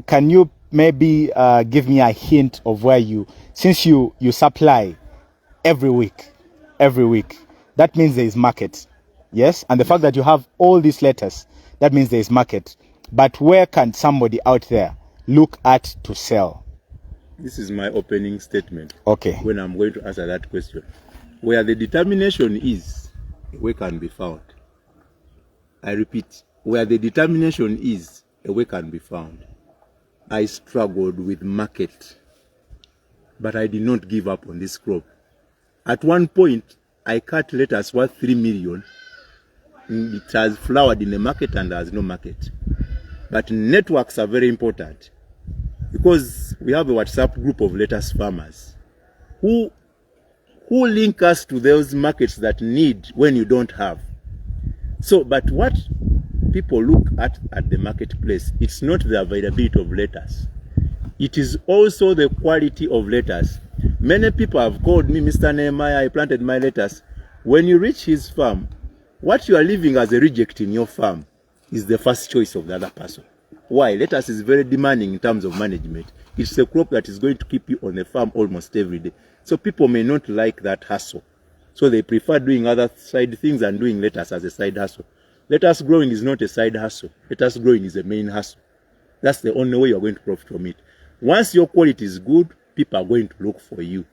S1: can you maybe give me a hint of where you, since you supply every week, that means there is market. Yes, and the fact that you have all these letters, that means there is market. But where can somebody out there look at to sell?
S2: This is my opening statement.
S1: Okay.
S2: When I'm going to answer that question. Where the determination is, a way can be found. I repeat, where the determination is, a way can be found. I struggled with market, but I did not give up on this crop. At one point, I cut lettuce worth 3 million. It has flowered in the market and there has no market. But networks are very important, because we have a WhatsApp group of lettuce farmers who link us to those markets that need when you don't have. So, but what people look at the marketplace, it's not the availability of lettuce. It is also the quality of lettuce. Many people have called me, Mr. Nehemiah, I planted my lettuce. When you reach his farm, what you are leaving as a reject in your farm is the first choice of the other person. Why? Lettuce is very demanding in terms of management. It's a crop that is going to keep you on the farm almost every day. So people may not like that hustle. So they prefer doing other side things and doing lettuce as a side hustle. Lettuce growing is not a side hustle. Lettuce growing is a main hustle. That's the only way you're going to profit from it. Once your quality is good, people are going to look for you.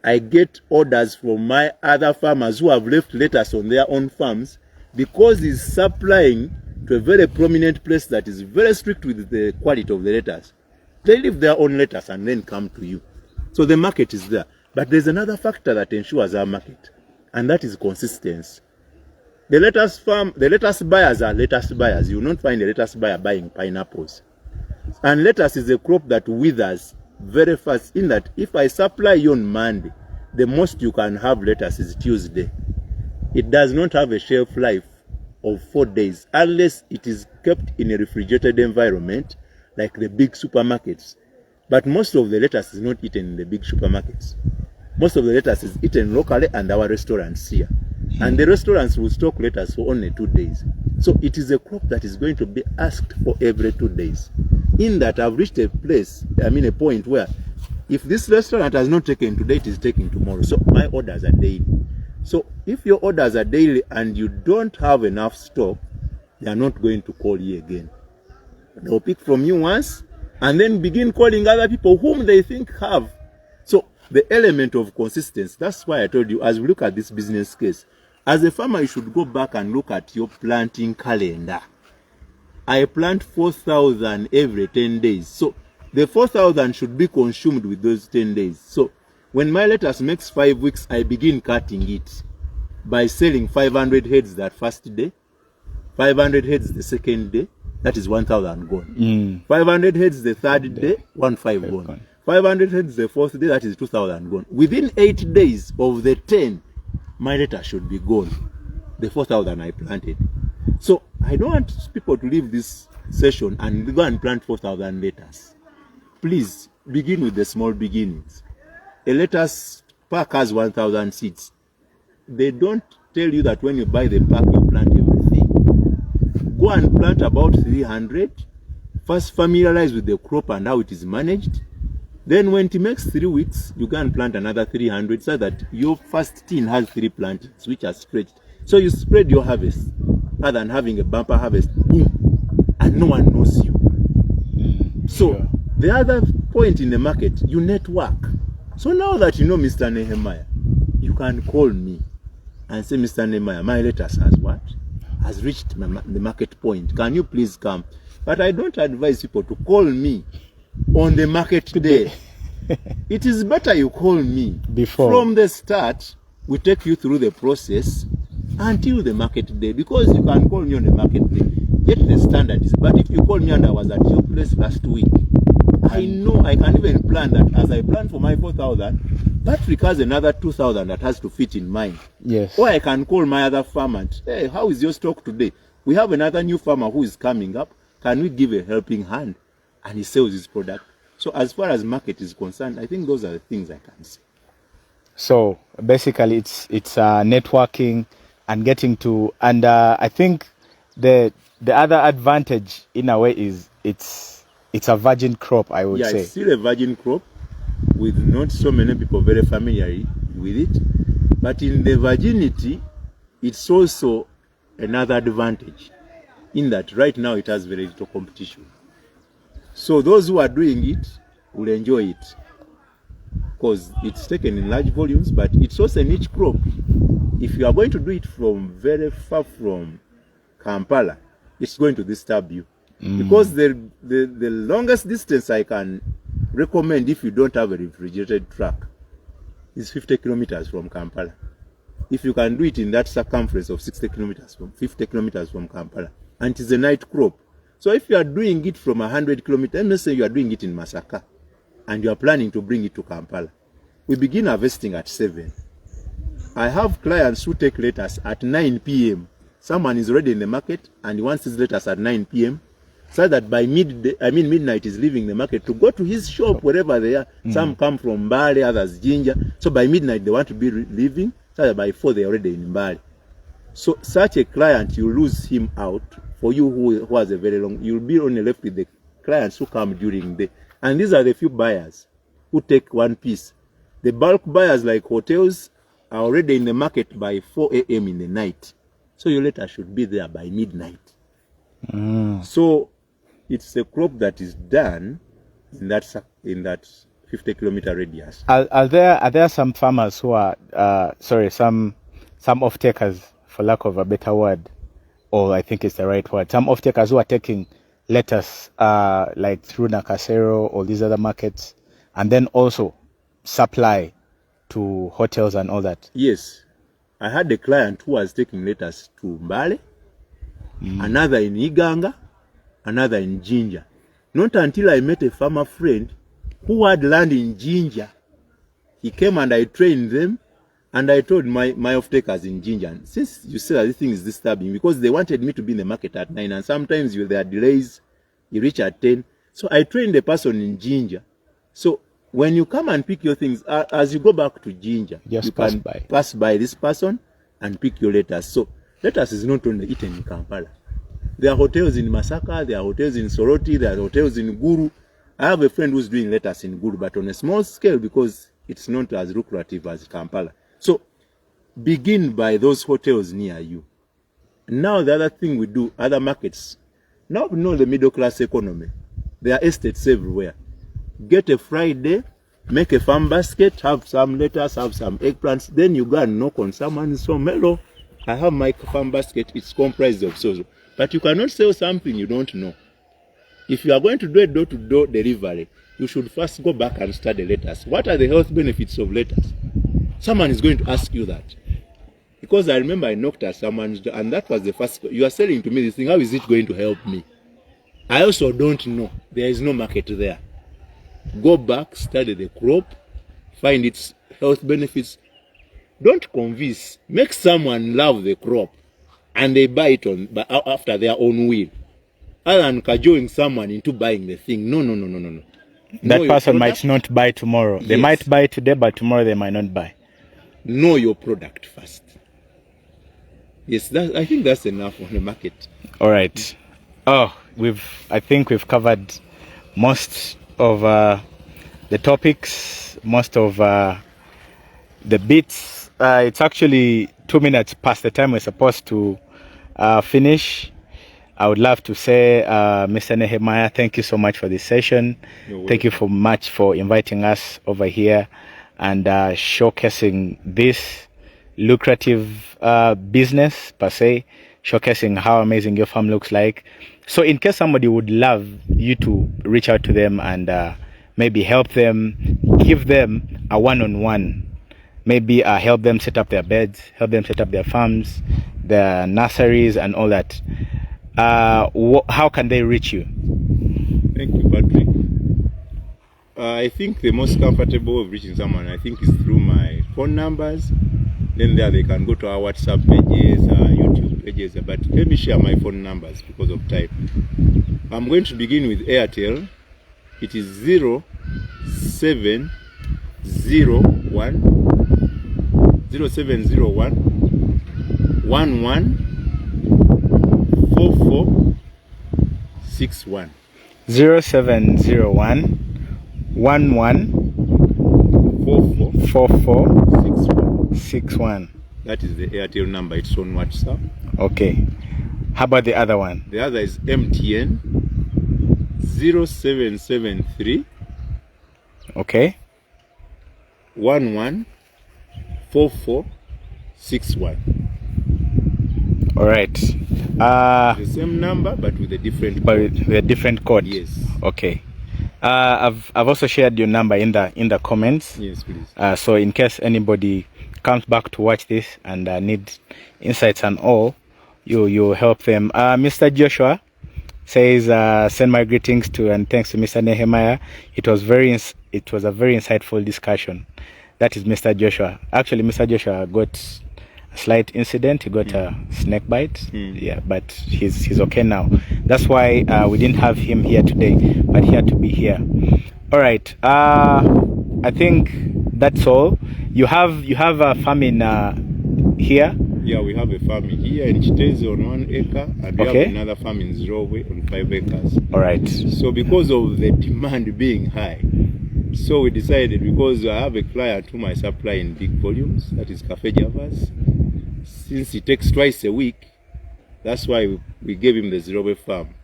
S2: I get orders from my other farmers who have left lettuce on their own farms because he's supplying to a very prominent place that is very strict with the quality of the lettuce. They leave their own lettuce and then come to you. So the market is there. But there's another factor that ensures our market, and that is consistency. The lettuce buyers are lettuce buyers. You will not find a lettuce buyer buying pineapples. And lettuce is a crop that withers very fast, in that if I supply you on Monday, the most you can have lettuce is Tuesday. It does not have a shelf life of 4 days unless it is kept in a refrigerated environment like the big supermarkets. But most of the lettuce is not eaten in the big supermarkets. Most of the lettuce is eaten locally and our restaurants here. And the restaurants will stock lettuce for only 2 days. So it is a crop that is going to be asked for every 2 days. In that, I've reached a point where if this restaurant has not taken today, it is taking tomorrow. So my orders are daily. So if your orders are daily and you don't have enough stock, they are not going to call you again. They'll pick from you once and then begin calling other people whom they think have. So the element of consistency, that's why I told you, as we look at this business case, as a farmer, you should go back and look at your planting calendar. I plant 4,000 every 10 days. So the 4,000 should be consumed with those 10 days. So when my lettuce makes 5 weeks, I begin cutting it by selling 500 heads that first day, 500 heads the second day, that is 1,000 gone. 500 heads the third day, 1,500 gone. 500 heads the fourth day, that is 2,000 gone. Within 8 days of the 10, my lettuce should be gone. The 4,000 I planted. So I don't want people to leave this session and go and plant 4,000 lettuce. Please begin with the small beginnings. A lettuce pack has 1,000 seeds. They don't tell you that when you buy the pack, you plant everything. Go and plant about 300, first familiarize with the crop and how it is managed. Then when it makes 3 weeks, you can plant another 300 so that your first tin has 3 plantings which are stretched. So you spread your harvest rather than having a bumper harvest, boom, and no one knows you. So
S1: Sure.
S2: the other point in the market, you network. So now that you know Mr. Nehemiah, you can call me and say, Mr. Nehemiah, my lettuce has what? Has reached the market point. Can you please come? But I don't advise people to call me on the market day. It is better you call me
S1: Before.
S2: From the start, we take you through the process until the market day. Because you can call me on the market day, get the standards. But if you call me and I was at your place last week, I know I can even plan that as I plan for my 4,000, Patrick has another 2,000 that has to fit in mine.
S1: Yes.
S2: Or I can call my other farmer and, hey, how is your stock today? We have another new farmer who is coming up. Can we give a helping hand? And he sells his product. So as far as market is concerned, I think those are the things I can say.
S1: So basically, it's networking and getting to, and I think the other advantage in a way is it's a virgin crop, I would say.
S2: It's still a virgin crop with not so many people very familiar with it. But in the virginity, it's also another advantage in that right now it has very little competition. So those who are doing it will enjoy it because it's taken in large volumes, but it's also a niche crop. If you are going to do it from very far from Kampala, it's going to disturb you. Because the longest distance I can recommend if you don't have a refrigerated truck is 50 kilometers from Kampala. If you can do it in that circumference of 50 kilometers from Kampala, and it is a night crop. So if you are doing it from 100 kilometers, let's say you are doing it in Masaka, and you are planning to bring it to Kampala, we begin harvesting at 7. I have clients who take lettuce at 9 p.m. Someone is already in the market and he wants his lettuce at 9 p.m. so that by midnight is leaving the market to go to his shop wherever they are. Some come from Mbale, others Jinja. So by midnight they want to be leaving so that by 4 they're already in Mbale. So such a client, you lose him out. For you who has a very long, you'll be only left with the clients who come during the day. And these are the few buyers who take one piece. The bulk buyers like hotels are already in the market by 4 a.m. in the night. So your lettuce should be there by midnight. So it's a crop that is done in that 50 kilometer radius.
S1: Are there some farmers who are some off-takers, for lack of a better word, or I think it's the right word, some off-takers who are taking lettuce like through Nakasero or these other markets, and then also supply to hotels and all that?
S2: Yes. I had a client who was taking lettuce to Mbale, another in Uganda, another in Jinja. Not until I met a farmer friend who had land in Jinja. He came and I trained them, and I told my off-takers in Jinja, since you say that this thing is disturbing, because they wanted me to be in the market at 9, and sometimes there are delays, you reach at 10. So I trained the person in Jinja. So when you come and pick your things, as you go back to Jinja, you can pass by this person and pick your lettuce. So lettuce is not only eaten in Kampala. There are hotels in Masaka, there are hotels in Soroti, there are hotels in Guru. I have a friend who's doing lettuce in Guru, but on a small scale because it's not as lucrative as Kampala. So begin by those hotels near you. Now the other thing we do, other markets. Now we know the middle class economy. There are estates everywhere. Get a Friday, make a farm basket, have some lettuce, have some eggplants, then you go and knock on someone's home. Hello, I have my farm basket, it's comprised of so. But you cannot sell something you don't know. If you are going to do a door-to-door delivery, you should first go back and study lettuce. What are the health benefits of lettuce? Someone is going to ask you that. Because I remember I knocked at someone's door, and that was the first, you are selling to me this thing, how is it going to help me? I also don't know. There is no market there. Go back, study the crop, find its health benefits. Don't convince. Make someone love the crop and they buy it after their own will. Other than cajoling someone into buying the thing. No.
S1: That person might not buy tomorrow. Yes. They might buy today, but tomorrow they might not buy.
S2: Know your product first. Yes, I think that's enough on the market.
S1: All right. Oh, I think we've covered most of the topics, most of the bits. It's actually 2 minutes past the time we're supposed to finish. I would love to say, Mr. Nehemiah, thank you so much for this session. Thank you so much for inviting us over here and showcasing this lucrative business per se, showcasing how amazing your farm looks like. So in case somebody would love you to reach out to them and maybe help them, give them a one-on-one, maybe help them set up their beds, help them set up their farms, their nurseries and all that, how can they reach you?
S2: Thank you, Patrick. I think the most comfortable of reaching someone, I think, is through my phone numbers. Then there they can go to our WhatsApp pages, YouTube pages. But let me share my phone numbers because of time. I'm going to begin with Airtel. It is 0701 114461.
S1: 0701 114461.
S2: That is the Airtel number. It's on WhatsApp.
S1: Okay. How about the other one?
S2: The other is MTN 0773.
S1: Okay.
S2: 114461.
S1: All right.
S2: The same number but with a different code.
S1: With a different code.
S2: Yes.
S1: Okay. I've also shared your number in the comments.
S2: Yes, please.
S1: So in case anybody comes back to watch this and need insights and all, you help them. Mr. Joshua says, send my greetings to and thanks to Mr. Nehemiah. It was a very insightful discussion. That is Mr. Joshua. Actually, Mr. Joshua got a slight incident. He got a snake bite. Yeah, but he's okay now. That's why we didn't have him here today, but he had to be here. All right. I think that's all. You have a farm in here.
S2: Yeah, we have a farm here in Chitezi on 1 acre, and we have another farm in Zirowe on 5 acres.
S1: All right.
S2: So because of the demand being high, so we decided, because I have a client whom I supply in big volumes, that is Cafe Javas. Since he takes twice a week, that's why we gave him the Zirowe farm.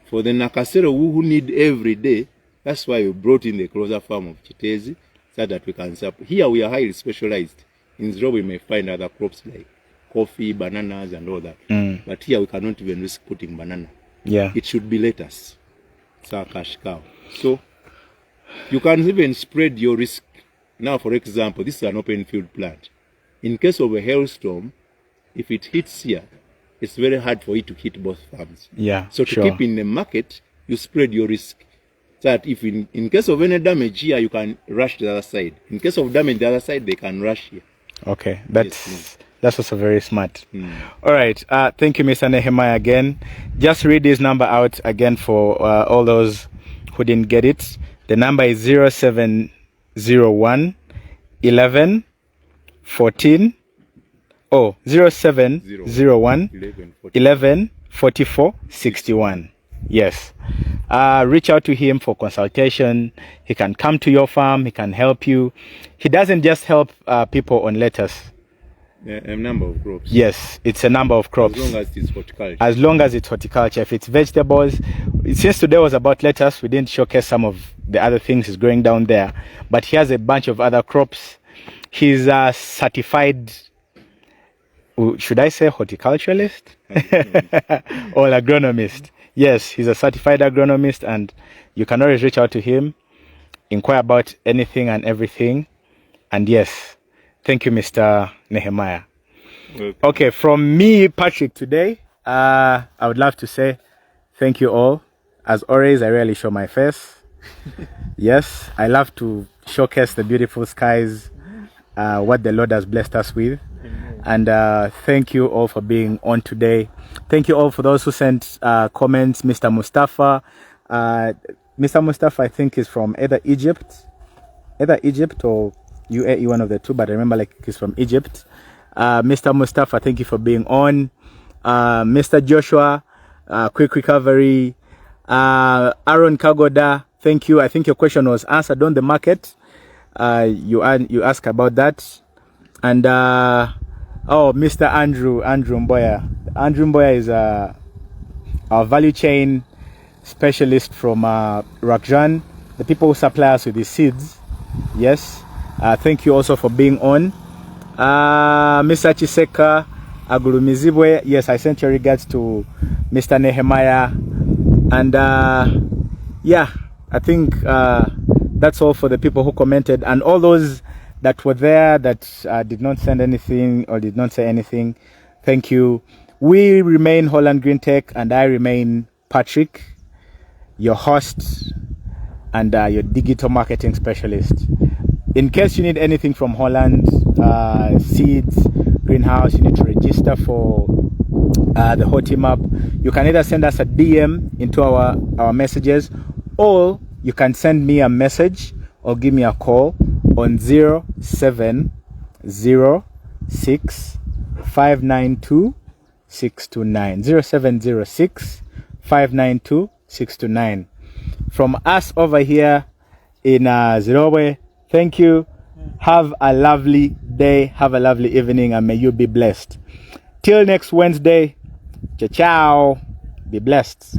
S2: For the Nakasero who need every day, that's why we brought in the closer farm of Chitezi, so that we can supply. Here we are highly specialized. In Zirowe we may find other crops like coffee, bananas and all that. But here we cannot even risk putting banana.
S1: Yeah.
S2: It should be lettuce. It's our cash cow. So you can even spread your risk. Now, for example, this is an open field plant. In case of a hailstorm, if it hits here, it's very hard for it to hit both farms.
S1: Yeah.
S2: So to keep in the market, you spread your risk. So that if in case of any damage here, you can rush the other side. In case of damage the other side, they can rush here.
S1: Okay. That's also very smart. All right. Thank you, Mr. Nehemiah, again. Just read this number out again for all those who didn't get it. The number is 0701 11 14. Oh, 0701 11 44 61. Yes. Reach out to him for consultation. He can come to your farm. He can help you. He doesn't just help people on lettuce.
S2: A number of crops.
S1: Yes, it's a number of crops.
S2: As long as it's horticulture.
S1: As long as it's horticulture. If it's vegetables, since today was about lettuce, we didn't showcase some of the other things he's growing down there. But he has a bunch of other crops. He's a certified, should I say horticulturalist? Or agronomist. Yes, he's a certified agronomist, and you can always reach out to him, inquire about anything and everything. And yes, thank you, Mr. Nehemiah. Okay, from me, Patrick, today, I would love to say thank you all. As always, I rarely show my face. Yes, I love to showcase the beautiful skies, what the Lord has blessed us with. And thank you all for being on today. Thank you all for those who sent comments. Mr. Mustafa. Mr. Mustafa, I think, is from either Egypt or UAE, one of the two, but I remember like he's from Egypt. Mr. Mustafa, thank you for being on. Mr. Joshua, quick recovery. Aaron Kagoda, thank you. I think your question was answered on the market. You asked about that. And Mr. Andrew Mboya. Andrew Mboya is our value chain specialist from Rakjan, the people who supply us with the seeds. Yes. Thank you also for being on. Mr. Chiseka Agulumizibwe, yes, I sent your regards to Mr. Nehemiah. And yeah, I think that's all for the people who commented, and all those that were there that did not send anything or did not say anything. Thank you. We remain Holland Green Tech, and I remain Patrick, your host and your digital marketing specialist. In case you need anything from Holland, seeds, greenhouse, you need to register for the whole team up. You can either send us a DM into our messages, or you can send me a message or give me a call on 0706 592 629. 0706 592 629. From us over here in Zimbabwe, thank you. Have a lovely day, have a lovely evening, and may you be blessed. Till next Wednesday, ciao, ciao. Be blessed.